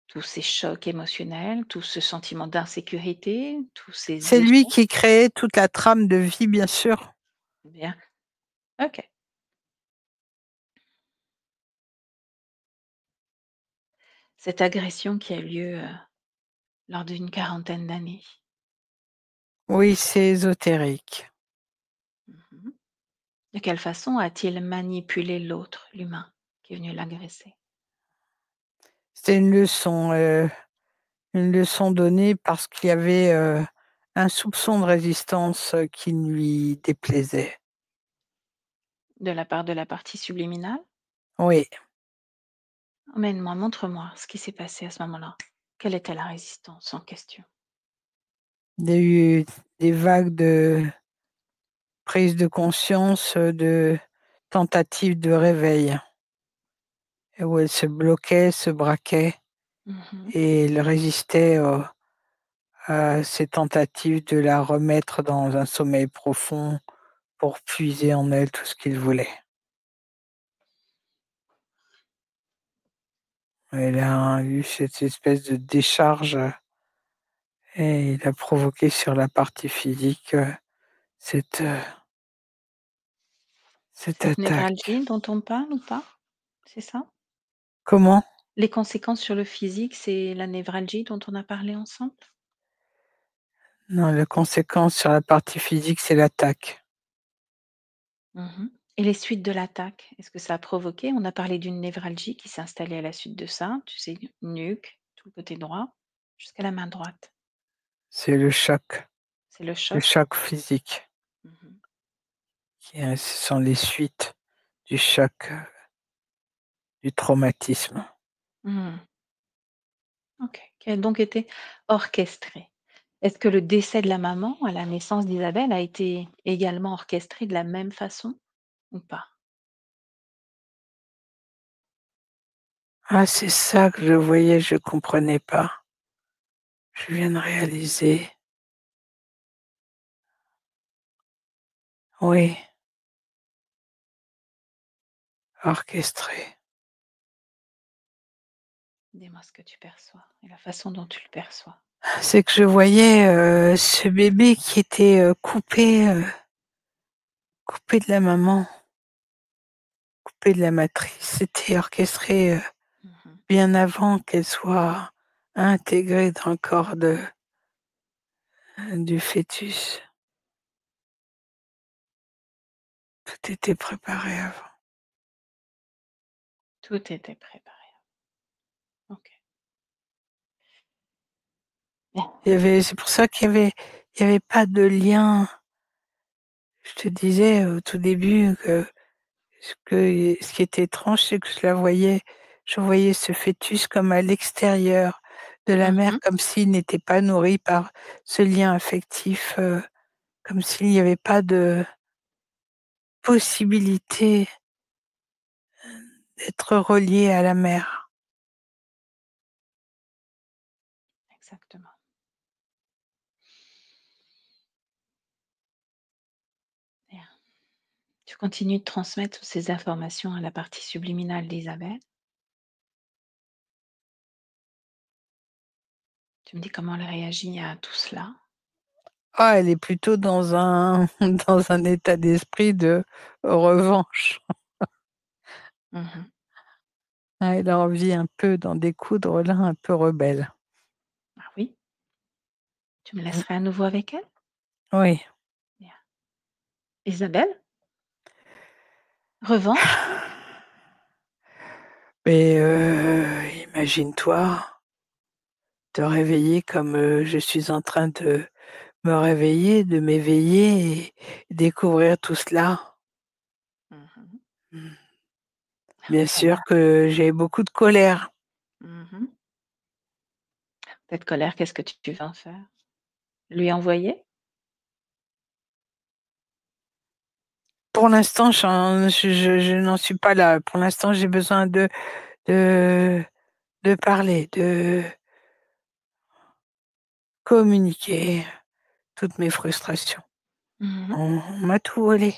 tous ces chocs émotionnels, tout ce sentiment d'insécurité, tous ces C'est lui échecs? qui créait toute la trame de vie, bien sûr. Bien, OK. Cette agression qui a eu lieu, lors d'une quarantaine d'années. Oui, c'est ésotérique. Mmh. De quelle façon a-t-il manipulé l'autre, l'humain, qui est venu l'agresser? C'était une leçon donnée parce qu'il y avait, un soupçon de résistance, qui lui déplaisait. De la part de la partie subliminale? Oui, Emmène-moi, montre-moi ce qui s'est passé à ce moment-là. Quelle était la résistance en question? il y a eu des vagues de prise de conscience, de tentatives de réveil et où elle se bloquait, se braquait Mmh. et elle résistait, à ces tentatives de la remettre dans un sommeil profond pour puiser en elle tout ce qu'il voulait. Elle a eu cette espèce de décharge, et il a provoqué sur la partie physique, cette, cette Cette attaque. névralgie dont on parle ou pas? C'est ça? Comment? Les conséquences sur le physique, c'est la névralgie dont on a parlé ensemble? Non, la conséquence sur la partie physique, c'est l'attaque. Mmh. Et les suites de l'attaque, est-ce que ça a provoqué on a parlé d'une névralgie qui s'est installée à la suite de ça, tu sais, nuque, tout le côté droit, jusqu'à la main droite. C'est C'est le le choc? choc physique Mmh. ce sont les suites du choc, du traumatisme. Mmh. OK, qui a donc été orchestré. Est-ce que le décès de la maman à la naissance d'Isabelle a été également orchestré de la même façon ou pas? Ah, c'est ça que je voyais, je comprenais pas. Je viens de réaliser. Oui, orchestré. Dis-moi ce que tu perçois et la façon dont tu le perçois. C'est que je voyais, ce bébé qui était, coupé de la maman, coupé de la matrice. C'était orchestré, Mhm. bien avant qu'elle soit intégrée dans le corps du fœtus. Tout était préparé avant. Tout était préparé. Ok. Bien. C'est pour ça qu'il y avait pas de lien. Je te disais au tout début que ce qui était étrange, c'est que je voyais ce fœtus comme à l'extérieur de la mère, Mhm. comme s'il n'était pas nourri par ce lien affectif, comme s'il n'y avait pas de possibilité d'être relié à la mère. Exactement. Bien. Tu continues de transmettre toutes ces informations à la partie subliminale d'Isabelle. Tu me dis comment elle réagit à tout cela. Ah, elle est plutôt dans un dans un état d'esprit de revanche. Mhm. Ah, elle a envie un peu d'en découdre là, un peu rebelle. Ah oui, tu me Mmh. laisserais à nouveau avec elle. Oui. Bien. Isabelle, revanche. Mais, imagine-toi te réveiller comme, je suis en train de me réveiller, de m'éveiller et découvrir tout cela. Mhm. Mmh. Bien Ça va. sûr que j'ai beaucoup de colère. Mhm. Cette colère, qu'est-ce que tu vas en faire? Lui envoyer? Pour l'instant, je n'en suis pas là. Pour l'instant, j'ai besoin de de parler, de communiquer toutes mes frustrations. Mhm. On m'a tout volé.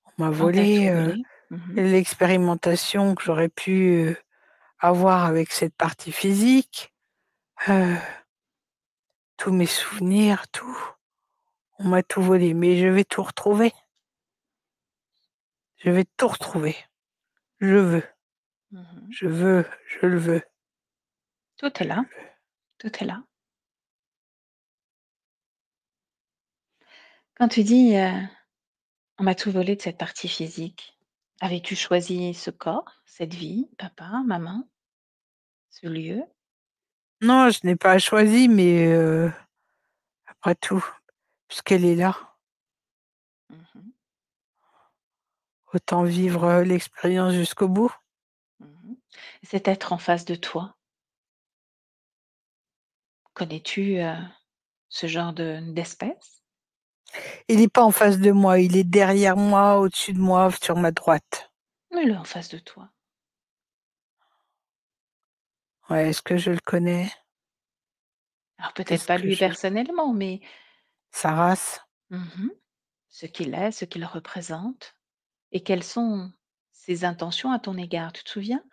On m'a On t'a volé, tout volé. Mhm. l'expérimentation que j'aurais pu, avoir avec cette partie physique, heu, tous mes souvenirs, tout. On m'a tout volé, mais je vais tout retrouver. Je vais tout retrouver. Je veux, Mhm. je veux, je le veux. Tout est là, tout est là. Quand tu dis, «On m'a tout volé de cette partie physique», avais-tu choisi ce corps, cette vie, papa, maman, ce lieu? Non, je n'ai pas choisi, mais, après tout, puisqu'elle est là, Mmh. autant vivre, l'expérience jusqu'au bout. Mmh. Cet être en face de toi, connais-tu, ce genre d'espèce? Il n'est pas en face de moi, il est derrière moi, au-dessus de moi, sur ma droite. Mets-le en face de toi. Ouais, est-ce que je le connais? Alors peut-être Qu'est-ce pas que lui je personnellement, mais sa race? mmh ce qu'il est, ce qu'il représente et quelles sont ses intentions à ton égard. Tu te souviens?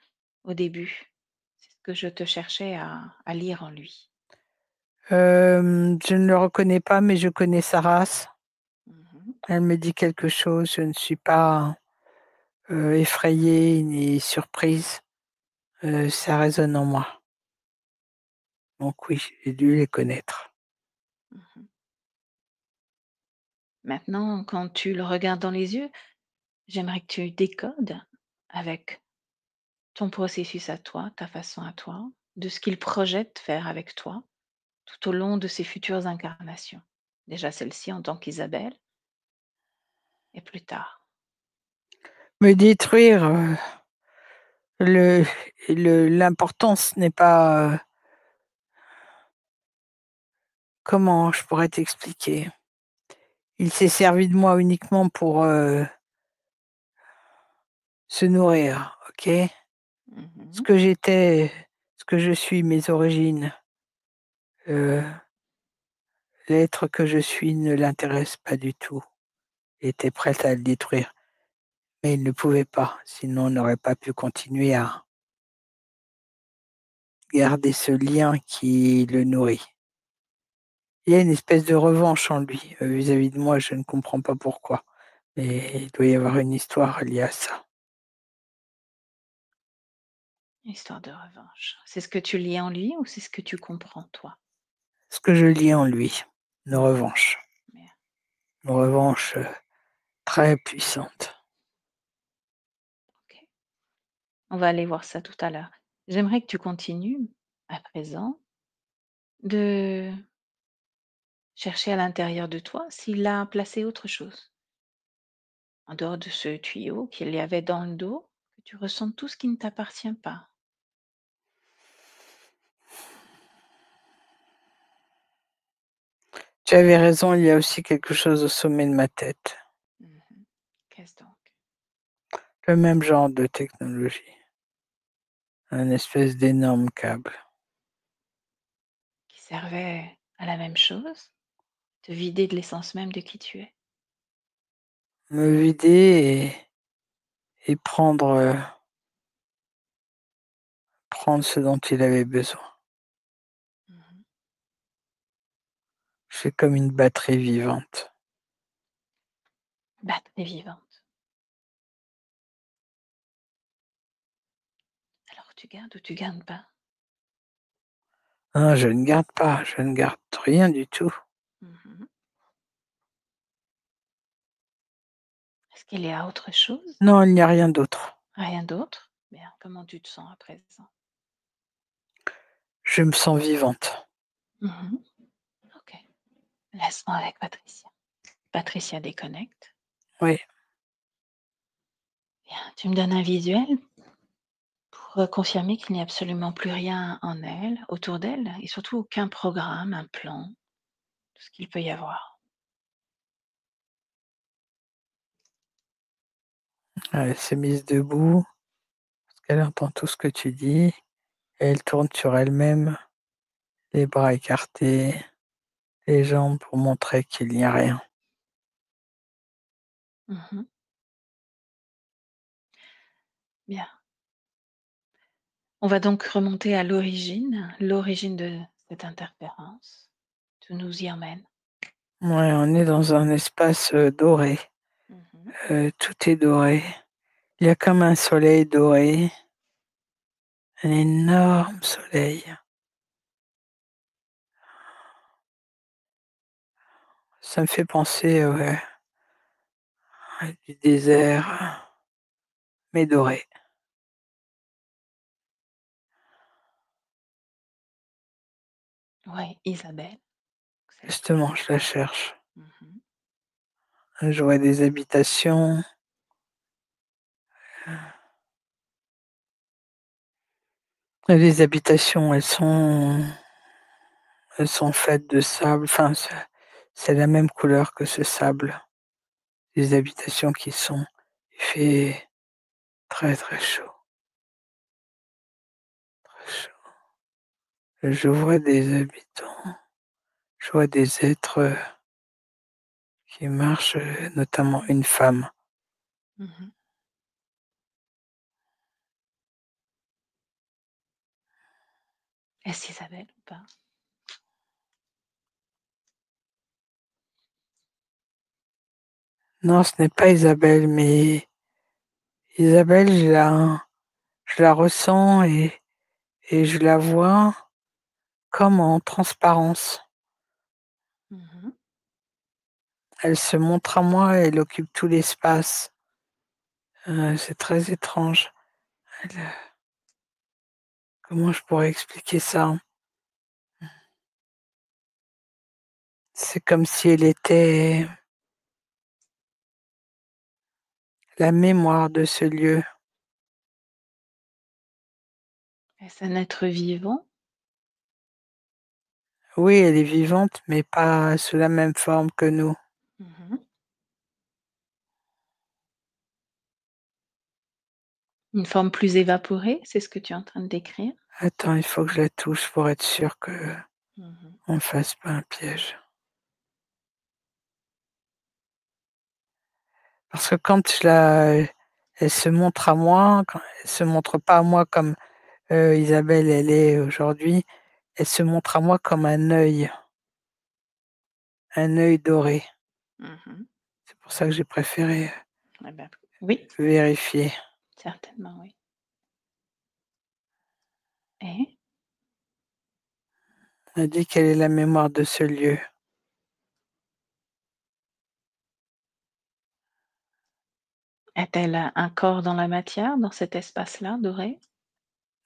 Au début, c'est ce que je te cherchais à lire en lui. Je ne le reconnais pas, mais je connais sa race. Mmh. Elle me dit quelque chose, je ne suis pas, effrayée ni surprise, ça résonne en moi. Donc oui, j'ai dû les connaître. Mmh. Maintenant, quand tu le regardes dans les yeux, j'aimerais que tu décodes avec ton processus à toi, ta façon à toi, de ce qu'il projette faire avec toi tout au long de ses futures incarnations. Déjà celle-ci en tant qu'Isabelle et plus tard. Me détruire, le l'importance n'est pas, comment je pourrais t'expliquer? Il s'est servi de moi uniquement pour, se nourrir, OK? Ce Mmh. que j'étais, ce que je suis, mes origines, heu, l'être que je suis ne l'intéresse pas du tout. Il était prêt à le détruire, mais il ne pouvait pas, sinon on n'aurait pas pu continuer à garder ce lien qui le nourrit. Il y a une espèce de revanche en lui, vis-à-vis de moi, je ne comprends pas pourquoi, mais il doit y avoir une histoire liée à ça. Histoire de revanche. C'est ce que tu lis en lui ou c'est ce que tu comprends toi? Ce que je lis en lui, une Mmh. revanche, Bien, une revanche, très puissante. OK. On va aller voir ça tout à l'heure. J'aimerais que tu continues, à présent, de chercher à l'intérieur de toi s'il a placé autre chose. En dehors de ce tuyau qu'il y avait dans le dos, que tu ressentes tout ce qui ne t'appartient pas. Tu avais raison, il y a aussi quelque chose au sommet de ma tête, Mmh. Qu'est-ce donc? le même genre de technologie, un espèce d'énorme câble. Qui servait à la même chose? Te vider de l'essence même de qui tu es? Me vider et prendre, prendre ce dont il avait besoin. Mmh. C'est comme une batterie vivante. Batterie vivante. Alors tu gardes ou tu gardes pas? Non, je ne garde pas, je ne garde rien du tout. Mmh. Est-ce qu'il y a autre chose? Non, il n'y a rien d'autre. Rien d'autre? Bien, comment tu te sens à présent? Je me sens vivante. Mmh. OK. Laisse-moi avec Patricia. Patricia déconnecte. Oui, Bien, tu me donnes un visuel pour, confirmer qu'il n'y a absolument plus rien en elle, autour d'elle et surtout aucun programme, un plan, tout ce qu'il peut y avoir. elle s'est mise debout, parce qu'elle entend tout ce que tu dis, et elle tourne sur elle-même, les bras écartés, les jambes pour montrer qu'il n'y a rien. Mmh. Bien. On va donc remonter à l'origine de cette interférence. Tu nous y emmènes. Ouais, on est dans un espace, doré, Mmh. tout est doré. Il y a comme un soleil doré, un énorme soleil. Ça me fait penser, ouais, à du désert, mais doré. Ouais, Isabelle, c'est ça. Justement, je la cherche. Mmh. Je vois des habitations, et les habitations, elles sont faites de sable, enfin, c'est la même couleur que ce sable. Les habitations qui sont il fait très, très chaud, très chaud. Je vois des habitants, je vois des êtres, qui marchent, notamment une femme. Mmh. Est-ce Isabelle ou pas? Non, ce n'est pas Isabelle, mais Isabelle, je la ressens et je la vois comme en transparence. Mmh. Elle se montre à moi, elle occupe tout l'espace. C'est très étrange. Elle, comment je pourrais expliquer ça? C'est comme si elle était la mémoire de ce lieu. Est-ce un être vivant? Oui, elle est vivante, mais pas sous la même forme que nous. Mmh. Une forme plus évaporée, c'est ce que tu es en train de décrire? Attends, il faut que je la touche pour être sûr qu'on Mmh. ne fasse pas un piège. Parce que quand elle se montre à moi, quand elle se montre pas à moi comme, Isabelle, elle est aujourd'hui, elle se montre à moi comme un œil doré. Mmh. C'est pour ça que j'ai préféré Ah bah, oui, vérifier. certainement, oui. Et? Elle dit quelle est la mémoire de ce lieu. A-t-elle un corps dans la matière, dans cet espace-là, doré?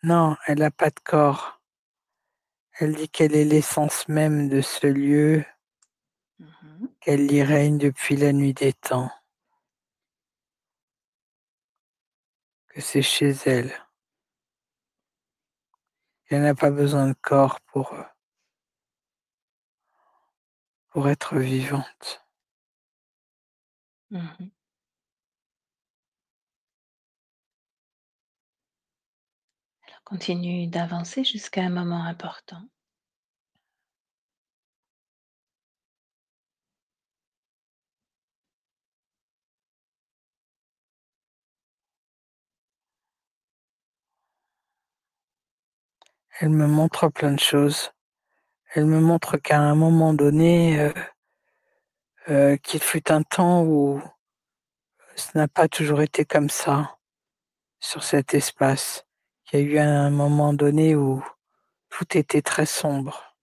Non, elle n'a pas de corps. Elle dit qu'elle est l'essence même de ce lieu, Mmh. qu'elle y règne depuis la nuit des temps, que c'est chez elle. Elle n'a pas besoin de corps pour être vivante. Mmh. Alors continue d'avancer jusqu'à un moment important. Elle me montre plein de choses. Elle me montre qu'à un moment donné, qu'il fut un temps où ce n'a pas toujours été comme ça sur cet espace. Il y a eu un moment donné où tout était très sombre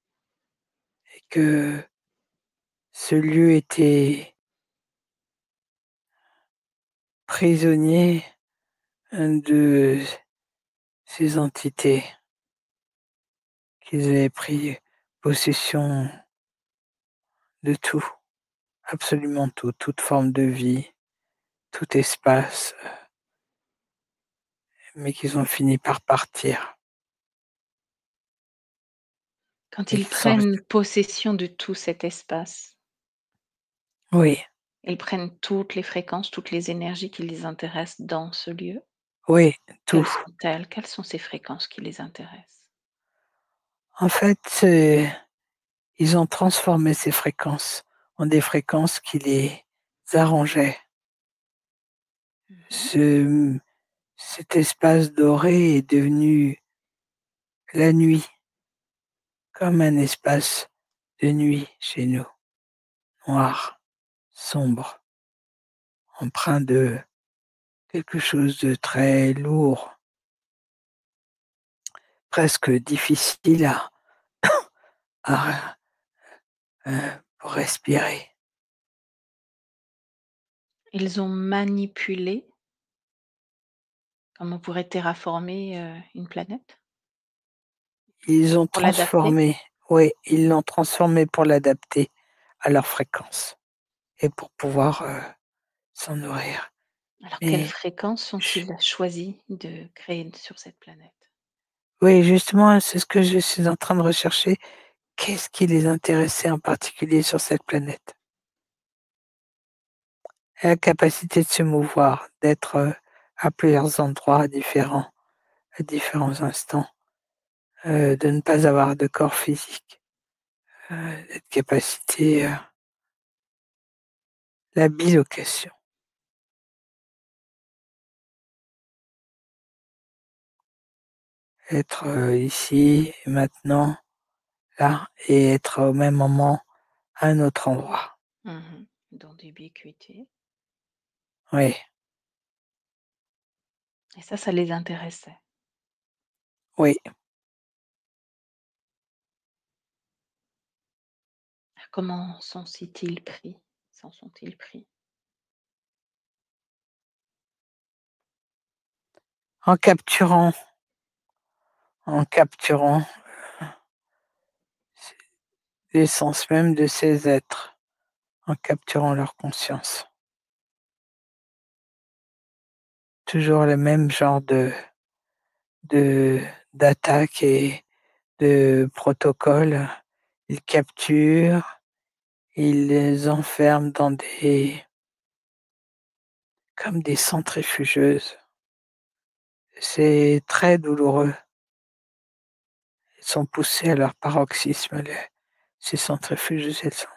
et que ce lieu était prisonnier de ces entités qu'ils avaient pris possession de tout, absolument tout, toute forme de vie, tout espace, mais qu'ils ont fini par partir Quand et ils qu'ils sont prennent restés. possession de tout cet espace, Oui, ils prennent toutes les fréquences, toutes les énergies qui les intéressent dans ce lieu. oui, Quelles tout. sont-elles? Quelles sont ces fréquences qui les intéressent? En fait, ils ont transformé ces fréquences en des fréquences qui les arrangeaient. Mmh. Ce Cet espace doré est devenu la nuit, comme un espace de nuit chez nous, noir, sombre, empreint de quelque chose de très lourd, presque difficile à pour respirer. Ils ont manipulé, comme on pourrait terraformer, une planète Ils ont pour l'adapter? transformé, oui, ils l'ont transformé pour l'adapter à leur fréquence et pour pouvoir, s'en nourrir. Alors quelles Mais fréquences j ont-ils choisi de créer sur cette planète? oui, justement, c'est ce que je suis en train de rechercher. Qu'est-ce qui les intéressait en particulier sur cette planète? La capacité de se mouvoir, d'être, à plusieurs endroits différents, à différents instants, de ne pas avoir de corps physique, cette capacité, la bilocation, être, ici et maintenant, là et être au même moment à un autre endroit. Mmh. Dans d'ubiquité Oui, et ça les intéressait. oui, Comment s'en-ils pris? S'en sont-ils pris? en capturant en capturant l'essence même de ces êtres, en capturant leur conscience. Toujours le même genre de d'attaque et de protocole. Ils capturent, ils les enferment dans des comme des centrifugeuses C'est très douloureux. Ils sont poussés à leur paroxysme, ces centrifuges, elles sont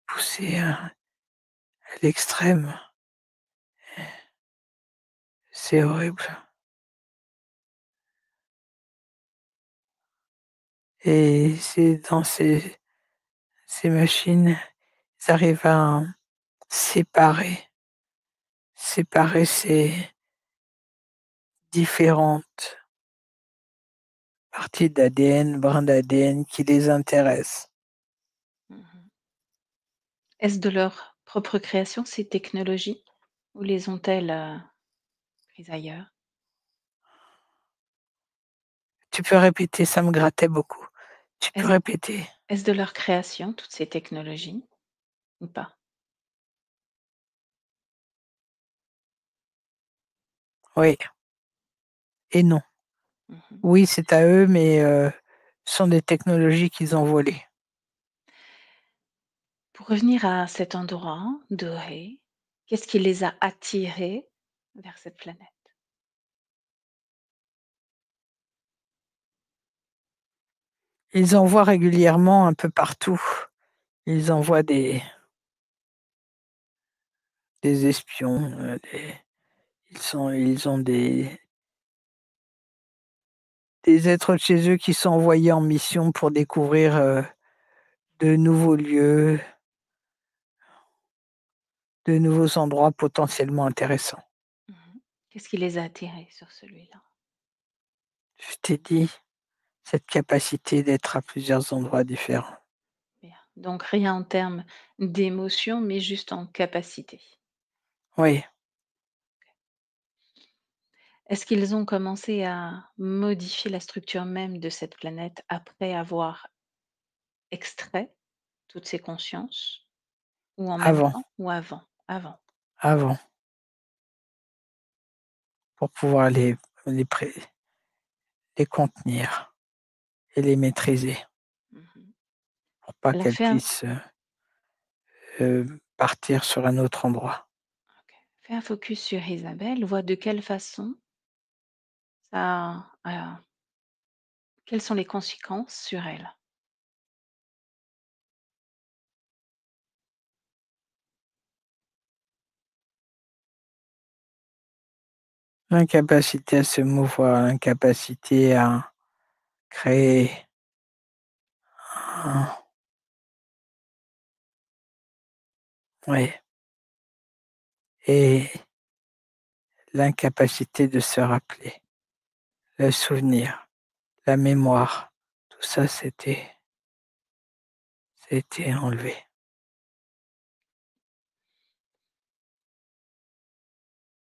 poussées à l'extrême. C'est horrible et c'est dans ces machines, ils arrivent à séparer ces différentes parties d'ADN, brins d'ADN qui les intéressent. Mmh. Est-ce de leur propre création, ces technologies? Ou les ont-elles, prises ailleurs? Tu peux répéter? Ça me grattait beaucoup. Tu peux Est-ce répéter? est-ce de leur création, toutes ces technologies, ou pas? Oui et non. Mmh. Oui, c'est à eux, mais ce sont des technologies qu'ils ont volées. Pour revenir à cet endroit doré, qu'est-ce qui les a attirés vers cette planète? Ils envoient régulièrement un peu partout. Ils envoient des espions, ils ont des êtres de chez eux qui sont envoyés en mission pour découvrir, de nouveaux lieux, de nouveaux endroits potentiellement intéressants. Mmh. Qu'est-ce qui les a attirés sur celui-là? Je t'ai dit, cette capacité d'être à plusieurs endroits différents. Bien, donc rien en termes d'émotion, mais juste en capacité. Oui, Est-ce qu'ils ont commencé à modifier la structure même de cette planète après avoir extrait toutes ces consciences? Ou en même avant, temps? Ou avant? Avant. avant, pour pouvoir les pré les contenir et les maîtriser, Mmh. pour pas Elle a qu'elles fait un puissent, partir sur un autre endroit. OK. Fais un focus sur Isabelle, vois de quelle façon ça a quelles sont les conséquences sur elle? L'incapacité à se mouvoir, l'incapacité à créer un oui et l'incapacité de se rappeler, le souvenir, la mémoire, tout ça c'était enlevé.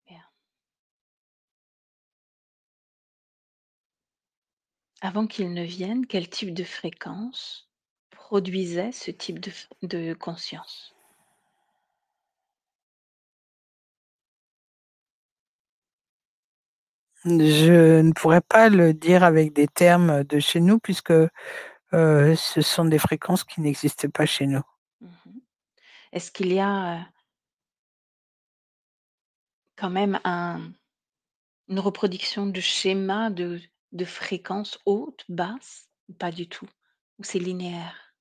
Bien. Avant qu'ils ne viennent, quel type de fréquence produisait ce type de conscience? Je ne pourrais pas le dire avec des termes de chez nous puisque, ce sont des fréquences qui n'existent pas chez nous. Mmh. Est-ce qu'il y a, quand même une reproduction de schéma de fréquences hautes, basses ou pas du tout? Ou c'est linéaire?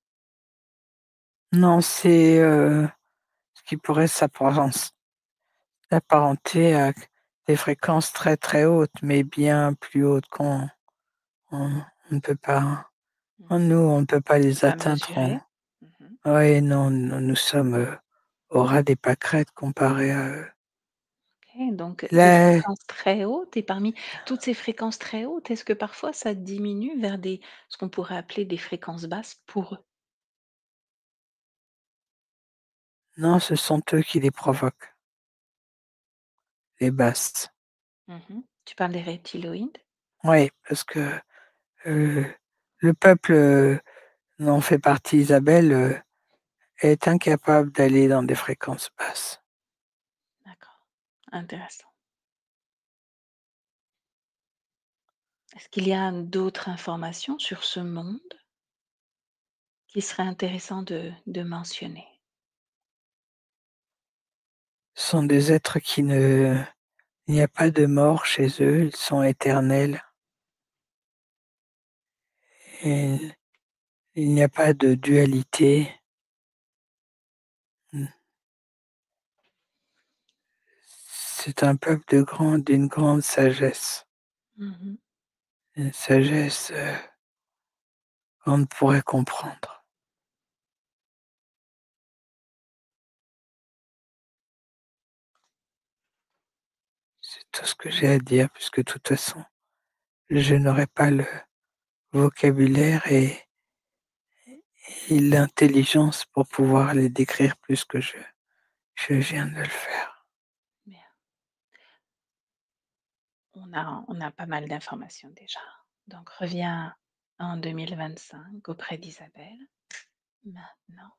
Non, c'est, ce qui pourrait s'apparenter à des fréquences très, très hautes, mais bien plus hautes on on ne peut pas Mmh. nous, on ne peut pas les Pas atteindre, mesuré? Mmh. oui, non, nous sommes, au ras des pâquerettes comparés à eux. OK, donc des La fréquences très hautes et parmi toutes ces fréquences très hautes, est-ce que parfois ça diminue vers des ce qu'on pourrait appeler des fréquences basses pour eux? non, ce sont eux qui les provoquent, les basses. Mmh. Tu parles des reptiloïdes? Oui, parce que, heu, le peuple, dont fait partie Isabelle, est incapable d'aller dans des fréquences basses. D'accord, intéressant. Est-ce qu'il y a d'autres informations sur ce monde qui serait intéressant de mentionner? Ce sont des êtres qui Il n'y a pas de mort chez eux, ils sont éternels et il n'y a pas de dualité. Mmh. C'est un peuple d'une grande sagesse, Mmh. une sagesse, qu'on ne pourrait comprendre. C'est tout ce que j'ai à dire puisque de toute façon, je n'aurai pas le vocabulaire et l'intelligence pour pouvoir les décrire plus que je viens de le faire. Bien. On a pas mal d'informations déjà. Donc reviens en 2025 auprès d'Isabelle. Maintenant,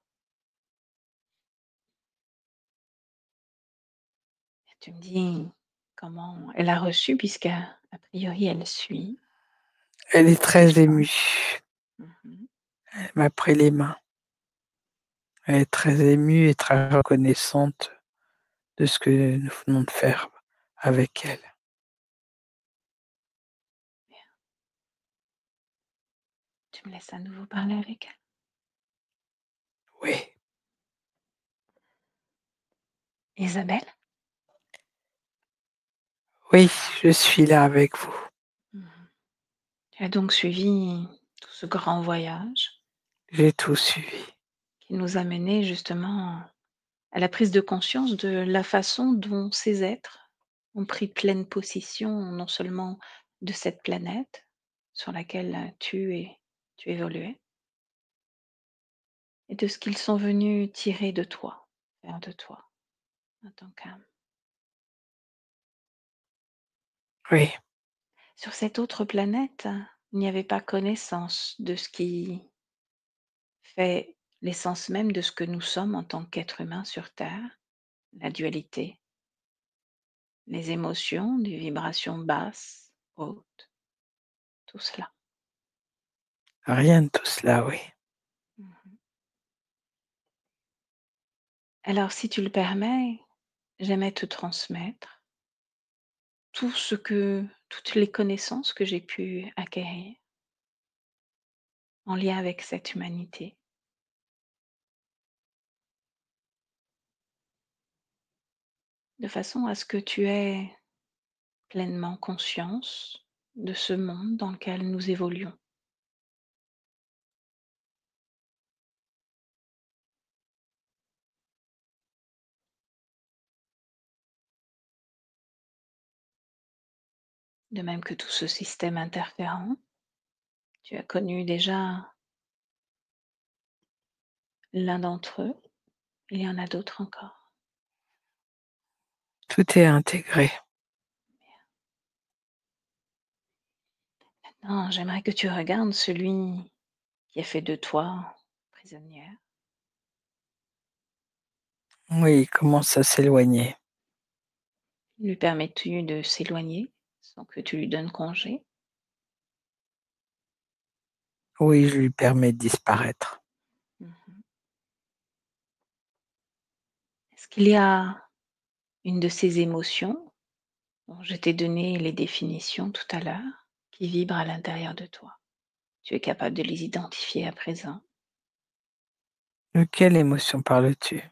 et tu me dis comment elle a reçu puisqu'à priori elle suit Elle est tes très choix. émue, Mmh. elle m'a pris les mains. Elle est très émue et très reconnaissante de ce que nous venons de faire avec elle. Bien. Tu me laisses à nouveau parler avec elle? Oui, Isabelle? oui, je suis là avec vous. Mmh. Tu as donc suivi tout ce grand voyage J'ai tout suivi. qui nous a menés justement à la prise de conscience de la façon dont ces êtres ont pris pleine possession non seulement de cette planète sur laquelle tu évoluais et de ce qu'ils sont venus tirer de toi, faire de toi en tant qu'âme. Oui, Sur cette autre planète, il n'y avait pas connaissance de ce qui fait l'essence même de ce que nous sommes en tant qu'êtres humains sur Terre, la dualité, les émotions, des vibrations basses, hautes, tout cela. rien de tout cela, oui. Mhm. Alors, si tu le permets, j'aimerais te transmettre toutes les connaissances que j'ai pu acquérir en lien avec cette humanité, de façon à ce que tu aies pleinement conscience de ce monde dans lequel nous évoluons. De même que tout ce système interférent, tu as connu déjà l'un d'entre eux, il y en a d'autres encore. Tout est intégré. Maintenant, j'aimerais que tu regardes celui qui a fait de toi prisonnière. Oui, il commence à s'éloigner. Lui permets-tu de s'éloigner sans que tu lui donnes congé? Oui, je lui permets de disparaître. Mhm. Est-ce qu'il y a une de ces émotions dont je t'ai donné les définitions tout à l'heure qui vibre à l'intérieur de toi? Tu es capable de les identifier à présent, De quelle émotion parles-tu?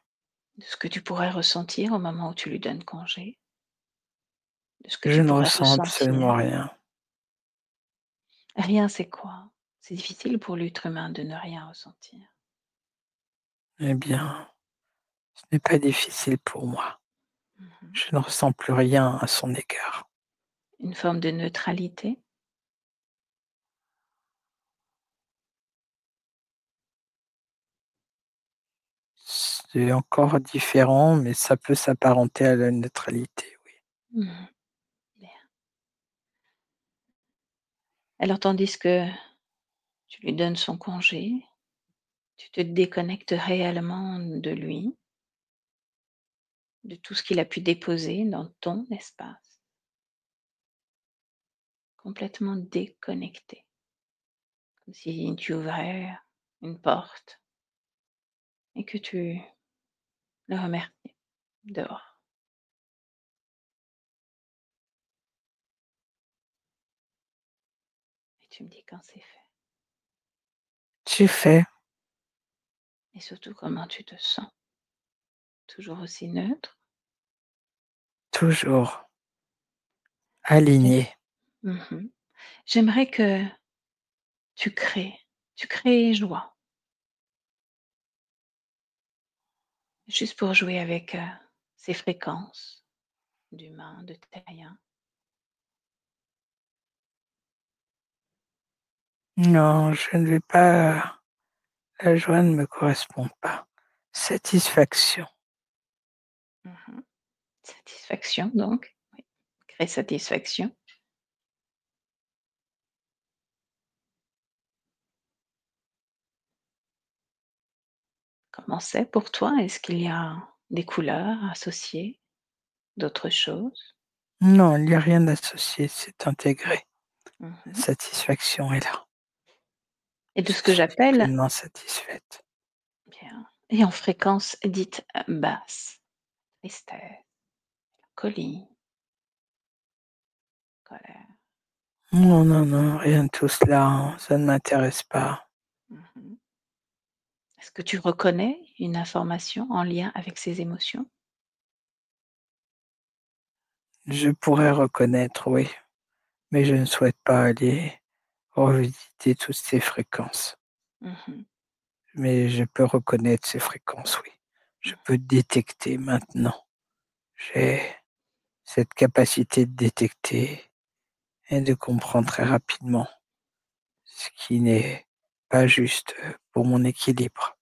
de ce que tu pourrais ressentir au moment où tu lui donnes congé, de ce que Je tu ne pourrais ressens ressentir. absolument rien. Rien, c'est quoi? C'est difficile pour l'être humain de ne rien ressentir. Eh bien, ce n'est pas difficile pour moi. Mhm. Je ne ressens plus rien à son égard. Une forme de neutralité. C'est encore différent, mais ça peut s'apparenter à la neutralité, oui. Mhm. Bien. Alors, tandis que tu lui donnes son congé, tu te déconnectes réellement de lui, de tout ce qu'il a pu déposer dans ton espace, complètement déconnecté, comme si tu ouvrais une porte et que tu le remerciais dehors. Tu me dis quand c'est fait. C'est fait. Et surtout, comment tu te sens? Toujours aussi neutre? Toujours J'aim aligné. Mmh. J'aimerais que tu crées joie, juste pour jouer avec, ces fréquences d'humain, de terrien. Non, je ne vais pas. La joie ne me correspond pas. Satisfaction. Mmh. Satisfaction donc, oui, crée satisfaction. Comment c'est pour toi? Est-ce qu'il y a des couleurs associées, d'autres choses? Non, il n'y a rien d'associé, c'est intégré. La Mmh. satisfaction est là. Et de Je ce que suis j'appelle pleinement satisfaite. bien et en fréquence dite, basse, tristesse, colis, colère. Non, non, non, rien de tout cela, hein, ça ne m'intéresse pas. Mmh. Est-ce que tu reconnais une information en lien avec ces émotions? Je pourrais reconnaître, oui, mais je ne souhaite pas aller revisiter toutes ces fréquences. Mmh. Mais je peux reconnaître ces fréquences, oui. Je peux détecter maintenant. J'ai cette capacité de détecter et de comprendre très rapidement ce qui n'est pas juste pour mon équilibre.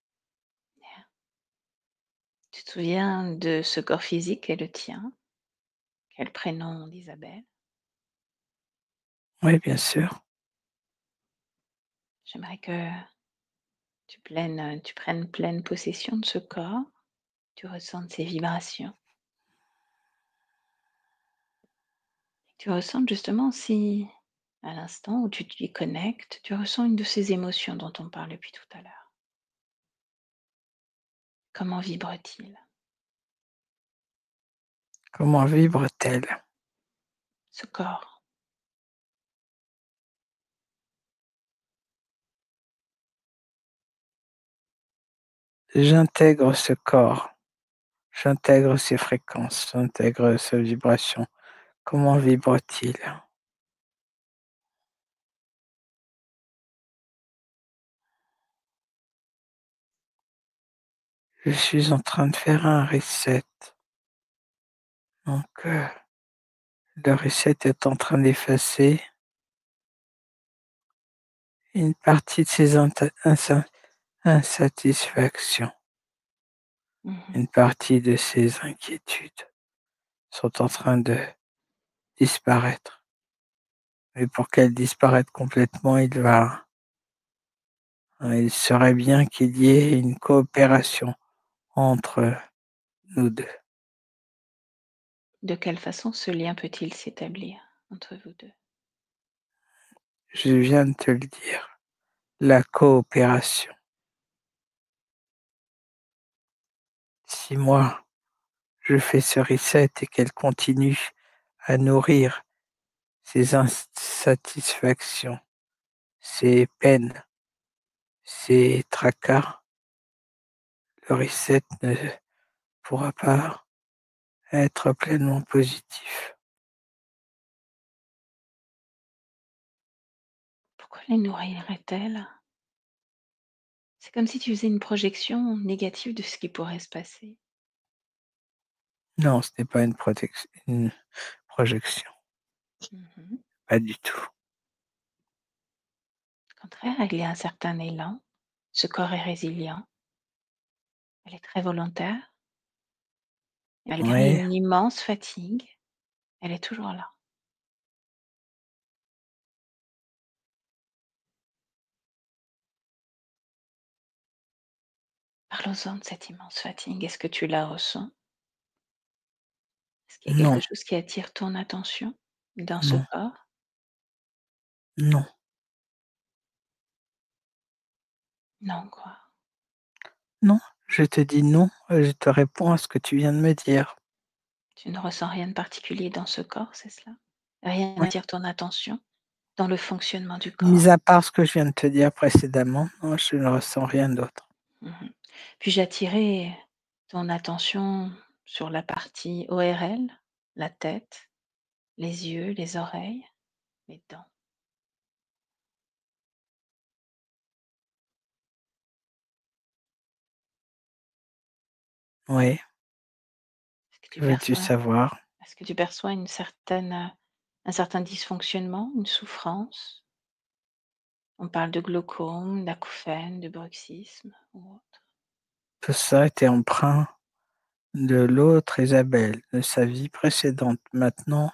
Tu te souviens de ce corps physique est le tien? Quel prénom d'Isabelle? Oui, bien sûr. J'aimerais que tu prennes pleine possession de ce corps, tu ressentes ses vibrations. Tu ressens justement si, à l'instant où tu t'y connectes, tu ressens une de ces émotions dont on parle depuis tout à l'heure. Comment vibre-t-il, Comment vibre-t-elle? ce corps? J'intègre ce corps, j'intègre ses fréquences, j'intègre sa vibration. Comment vibre-t-il? Je suis en train de faire un reset. Donc, le reset est en train d'effacer une partie de ces insatisfactions, Mmh. une partie de ces inquiétudes sont en train de disparaître. Mais pour qu'elles disparaissent complètement, il serait bien qu'il y ait une coopération entre nous deux. De quelle façon ce lien peut-il s'établir entre vous deux? Je viens de te le dire, la coopération. Si moi, je fais ce reset et qu'elle continue à nourrir ces insatisfactions, ces peines, ces tracas, le reset ne pourra pas être pleinement positif. Pourquoi les nourrirait-elle? C'est comme si tu faisais une projection négative de ce qui pourrait se passer. Non, ce n'est pas une projection, Mmh. pas du tout. Au contraire, il y a un certain élan. Ce corps est résilient, elle est très volontaire. Malgré Oui, une immense fatigue, elle est toujours là. Parlons-en de cette immense fatigue. Est-ce que tu la ressens? Est-ce qu'il y a non, quelque chose qui attire ton attention dans ce non, corps? non, Non, quoi. non. Je te dis non, je te réponds à ce que tu viens de me dire. Tu ne ressens rien de particulier dans ce corps, c'est cela? Rien Oui, n'attire ton attention? dans le fonctionnement du Mis corps. à part ce que je viens de te dire précédemment, non, je ne ressens rien d'autre. Mmh. Puis-je attirer ton attention sur la partie ORL, la tête, les yeux, les oreilles, les dents? Oui, Est-ce que tu que veux-tu perçois savoir? est-ce que tu perçois une certaine, un certain dysfonctionnement, une souffrance? On parle de glaucome, d'acouphène, de bruxisme ou autre? Tout ça était empreint de l'autre Isabelle, de sa vie précédente. Maintenant,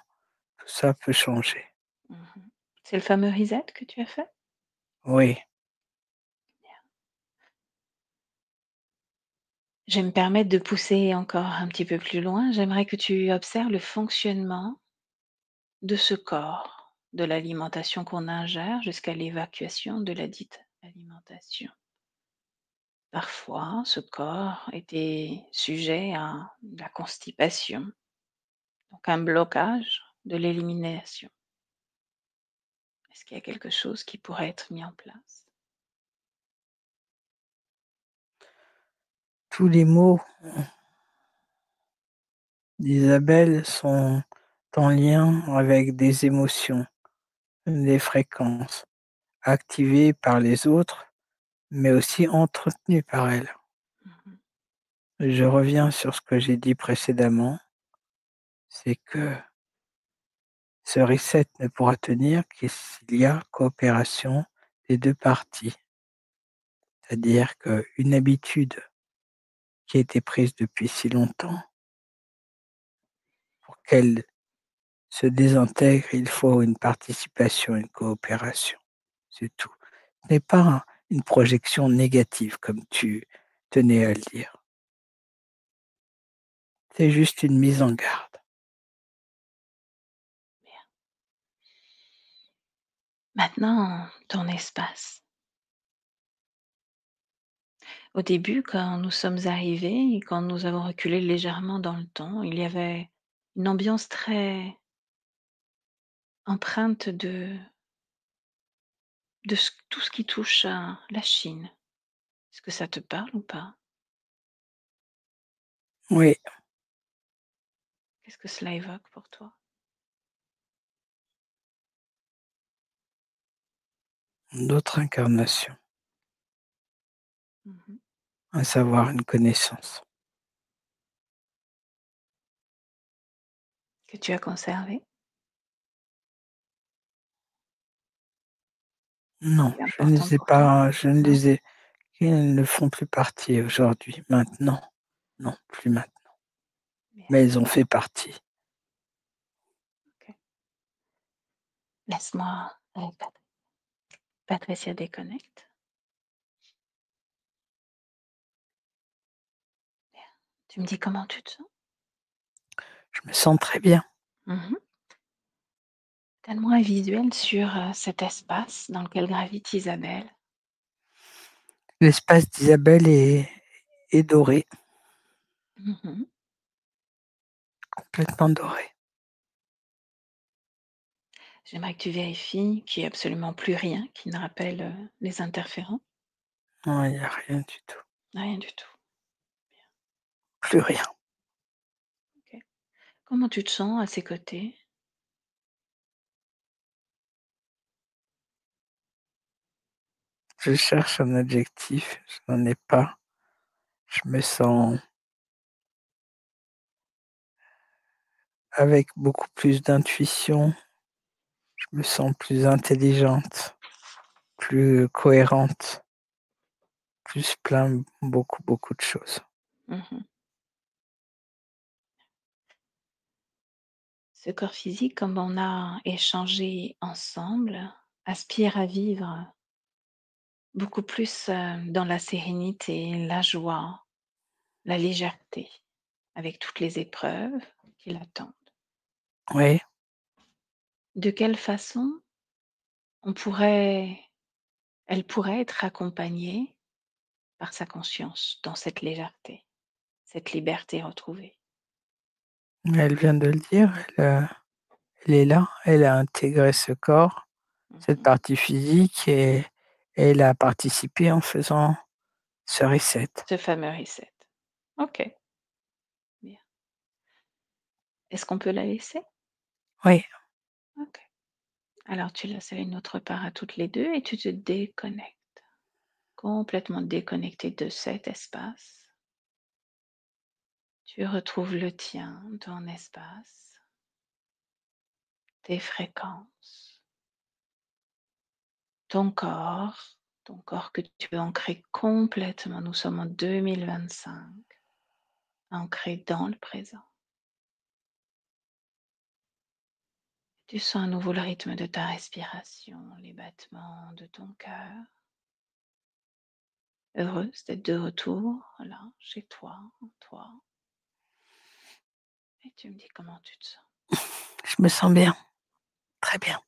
tout ça peut changer. Mmh. C'est le fameux reset que tu as fait? Oui, Je vais me permettre de pousser encore un petit peu plus loin. J'aimerais que tu observes le fonctionnement de ce corps, de l'alimentation qu'on ingère jusqu'à l'évacuation de la dite alimentation. Parfois, ce corps était sujet à la constipation, donc un blocage de l'élimination. Est-ce qu'il y a quelque chose qui pourrait être mis en place? tous les mots d'Isabelle sont en lien avec des émotions, des fréquences activées par les autres, mais aussi entretenues par elle. Mhm, Je reviens sur ce que j'ai dit précédemment, c'est que ce reset ne pourra tenir que s'il y a coopération des 2 parties. C'est-à-dire qu'une habitude qui a été prise depuis si longtemps, pour qu'elle se désintègre, il faut une participation, une coopération, c'est tout. Ce n'est pas une projection négative comme tu tenais à le dire. C'est juste une mise en garde. bien. Maintenant, ton espace. Au début, quand nous sommes arrivés et quand nous avons reculé légèrement dans le temps, il y avait une ambiance très empreinte de tout ce qui touche à la Chine. Est-ce que ça te parle ou pas? Oui, Qu'est-ce que cela évoque pour toi? d'autres incarnations, Mhm. un savoir, une connaissance. Que tu as conservé? Non, C'est je ne important les ai pour toi? pas, je ne Non? les ai, ils ne font plus partie aujourd'hui, maintenant. Non, plus maintenant. Bien, Mais ils ont fait partie. ok. Laisse-moi avec Patricia déconnecte. Bien. Tu me dis comment tu te sens? Je me sens très bien. Mhm. Donne-moi un visuel sur cet espace dans lequel gravite Isabelle. L'espace d'Isabelle est doré, Mhm. complètement doré. J'aimerais que tu vérifies qu'il n'y a absolument plus rien qui ne rappelle les interférents. Non, il n'y a rien du tout. Rien du tout. Plus rien. Ok. Comment tu te sens à ses côtés? Je cherche un adjectif, je n'en ai pas. Je me sens avec beaucoup plus d'intuition, je me sens plus intelligente, plus cohérente, plus plein, beaucoup, beaucoup de choses. Mhm. Ce corps physique, comme on a échangé ensemble, aspire à vivre beaucoup plus dans la sérénité, la joie, la légèreté, avec toutes les épreuves qui l'attendent. Oui, De quelle façon on pourrait, elle pourrait être accompagnée par sa conscience dans cette légèreté, cette liberté retrouvée? elle vient de le dire, elle est là, elle a intégré ce corps, cette partie physique et elle a participé en faisant ce reset. Ce fameux reset. OK. Bien. Est-ce qu'on peut la laisser? Oui. OK. Alors tu laisses une autre part à toutes les 2 et tu te déconnectes. Complètement déconnecté de cet espace. Tu retrouves le tien, ton espace, tes fréquences, ton corps que tu peux ancrer complètement. Nous sommes en 2025, ancré dans le présent. Tu sens à nouveau le rythme de ta respiration, les battements de ton cœur. Heureuse d'être de retour, là, chez toi, en toi. Et tu me dis comment tu te sens. Je me sens bien. Très bien.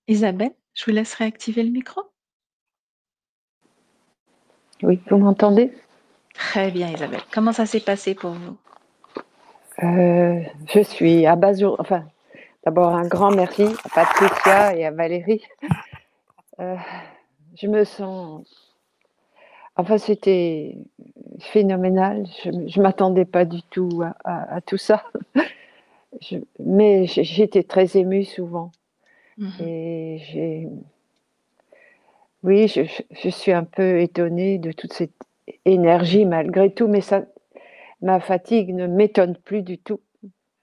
Isabelle, je vous laisse réactiver le micro. Oui, vous m'entendez? Très bien, Isabelle. Comment ça s'est passé pour vous? Je suis abasourdie. Enfin, d'abord un grand merci à Patricia et à Valérie. Je me sens... Enfin, c'était phénoménal. Je ne m'attendais pas du tout à tout ça. Mais j'étais très émue souvent. Et oui, je suis un peu étonnée de toute cette énergie malgré tout, mais ça, ma fatigue ne m'étonne plus du tout.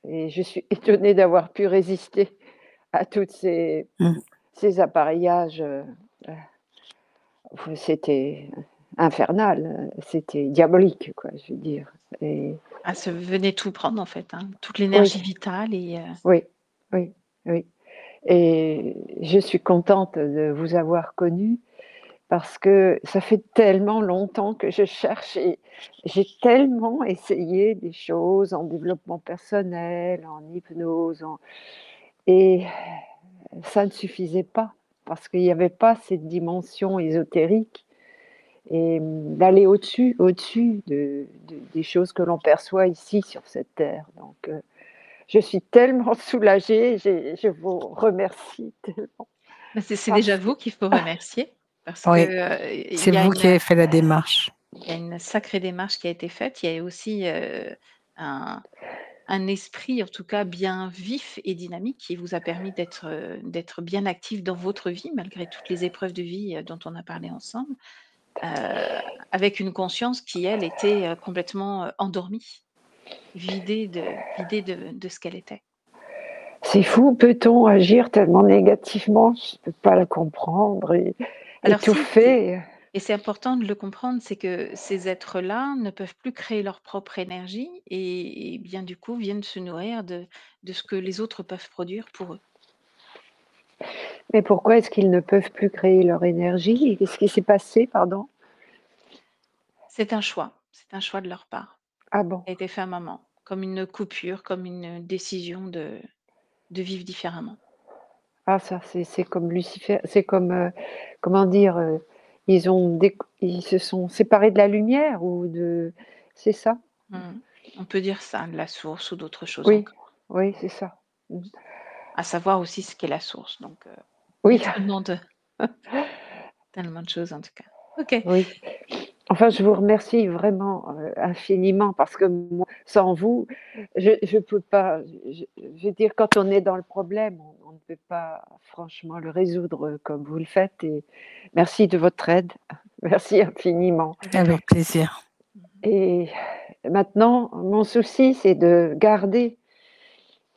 Et je suis étonnée d'avoir pu résister à tous ces appareillages. C'était infernal, c'était diabolique, quoi, je veux dire. Et Ah, ça venait tout prendre en fait, hein, toute oui, l'énergie vitale et oui, oui, oui. Et je suis contente de vous avoir connu parce que ça fait tellement longtemps que je cherche et j'ai tellement essayé des choses en développement personnel, en hypnose, et ça ne suffisait pas parce qu'il n'y avait pas cette dimension ésotérique et d'aller au-dessus des choses que l'on perçoit ici sur cette terre. Donc, je suis tellement soulagée, je vous remercie tellement. bah, c'est déjà vous qu'il faut remercier parce Oui, que, c'est vous qui avez fait la démarche. il y a une sacrée démarche qui a été faite. Il y a aussi, un esprit, en tout cas, bien vif et dynamique qui vous a permis d'être bien actif dans votre vie malgré toutes les épreuves de vie, dont on a parlé ensemble, avec une conscience qui, elle, était, complètement, endormie, vidée de ce qu'elle était. C'est fou, peut-on agir tellement négativement? Je ne peux pas le comprendre et Alors tout si, fait. et c'est important de le comprendre, c'est que ces êtres-là ne peuvent plus créer leur propre énergie et bien du coup viennent se nourrir de ce que les autres peuvent produire pour eux. Mais pourquoi est-ce qu'ils ne peuvent plus créer leur énergie? Qu'est-ce qui s'est passé, pardon? C'est un choix de leur part. Ah bon? Ça a été fait à un moment, comme une coupure, comme une décision de vivre différemment. Ah ça, c'est comme Lucifer, c'est comme, comment dire? Ils se sont séparés de la lumière ou de c'est ça? Mmh. On peut dire ça, de la source ou d'autres choses Oui, encore. oui, c'est ça. Mmh. À savoir aussi ce qu'est la source, donc il y Oui, a tellement de choses en tout cas. OK. oui. Enfin, je vous remercie vraiment, infiniment parce que moi, sans vous, je peux pas, je veux dire quand on est dans le problème, on ne peut pas franchement le résoudre, comme vous le faites et merci de votre aide. Merci infiniment Avec plaisir. et maintenant, mon souci, c'est de garder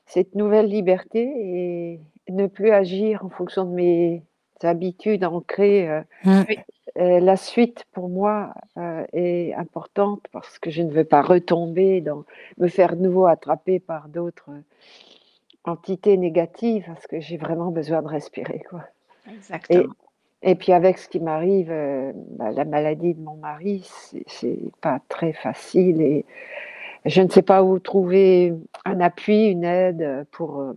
cette nouvelle liberté et ne plus agir en fonction de mes habitudes ancrées, Oui. La suite pour moi, est importante parce que je ne veux pas retomber dans me faire de nouveau attraper par d'autres, entités négatives parce que j'ai vraiment besoin de respirer, quoi. Et Exactement. et puis avec ce qui m'arrive, la maladie de mon mari, c'est pas très facile et je ne sais pas où trouver un appui, une aide, pour,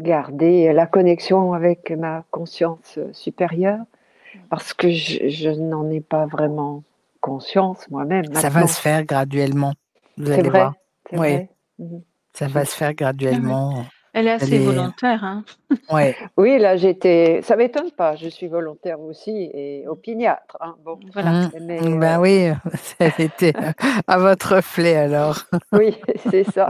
garder la connexion avec ma conscience, supérieure. Parce que je n'en ai pas vraiment conscience moi-même Ça va maintenant. se faire graduellement, vous C'est allez voir. vrai, c'est Oui, vrai. Mmh. ça va se faire Ouais, ouais. graduellement. Elle est Elle assez est volontaire, hein? Oui, là, ça m'étonne pas, je suis volontaire aussi et opiniâtre, hein, bon, Voilà. mais ben oui, elle était à votre reflet alors. oui, c'est ça.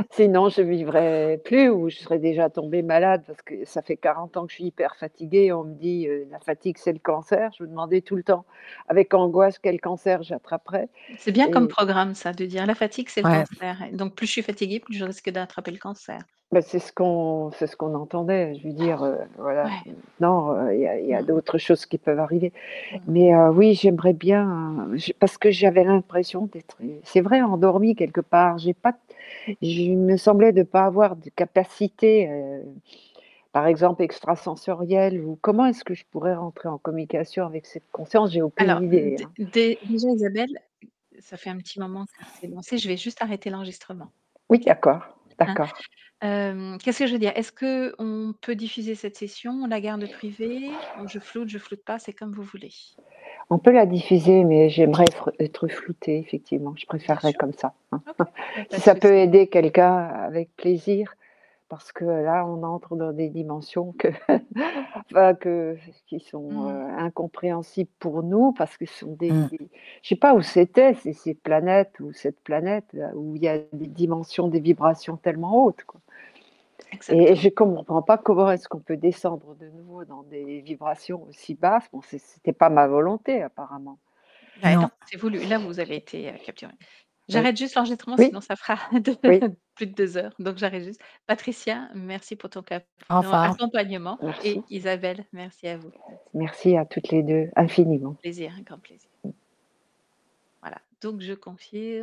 Sinon, je vivrais plus ou je serais déjà tombée malade parce que ça fait 40 ans que je suis hyper fatiguée. On me dit, «La fatigue, c'est le cancer». Je me demandais tout le temps avec angoisse quel cancer j'attraperais C'est bien comme et programme ça, de dire: «La fatigue, c'est le Ouais. cancer» et donc plus je suis fatiguée, plus je risque d'attraper le cancer. bah, c'est ce qu'on entendait. Je veux dire, voilà, Ouais. non, il y a Mmh. d'autres choses qui peuvent arriver. Mmh. Mais oui, j'aimerais bien, parce que j'avais l'impression d'être, c'est vrai, endormie quelque part. J'ai pas Je me semblait de pas avoir de capacité, par exemple extrasensorielle ou comment est-ce que je pourrais rentrer en communication avec cette conscience? J'ai aucune Alors, idée, hein. déjà Isabelle, ça fait un petit moment que c'est lancé, je vais juste arrêter l'enregistrement, Oui, d'accord, hein. d'accord. Qu'est-ce que je veux dire? Est-ce qu'on peut diffuser cette session? On la garde privée? Ou je floute pas, c'est comme vous voulez. On peut la diffuser, mais j'aimerais être floutée, effectivement. Je Bien préférerais sûr. comme ça, hein. OK, il y a pas Si de ça peut souci. aider quelqu'un, avec plaisir, parce que là, on entre dans des dimensions enfin, qui sont, Mmh. incompréhensibles pour nous, parce que ce sont Mmh. je sais pas où c'était, ces planètes ou cette planète là, où il y a des dimensions, des vibrations tellement hautes, quoi. Et Exactement. je comprends pas comment est-ce qu'on peut descendre de nouveau dans des vibrations aussi basses. Bon, c'était pas ma volonté apparemment. Bah, Non. non, c'est voulu. Là, vous avez été, capturés. Oui, J'arrête juste l'enregistrement, oui, sinon ça fera oui. plus de 2 heures, donc j'arrête juste. Patricia, merci pour ton Au revoir. accompagnement Merci. et Isabelle, merci à vous. Merci. Merci à toutes les 2 infiniment. Plaisir, un grand plaisir. Voilà, donc je confirme.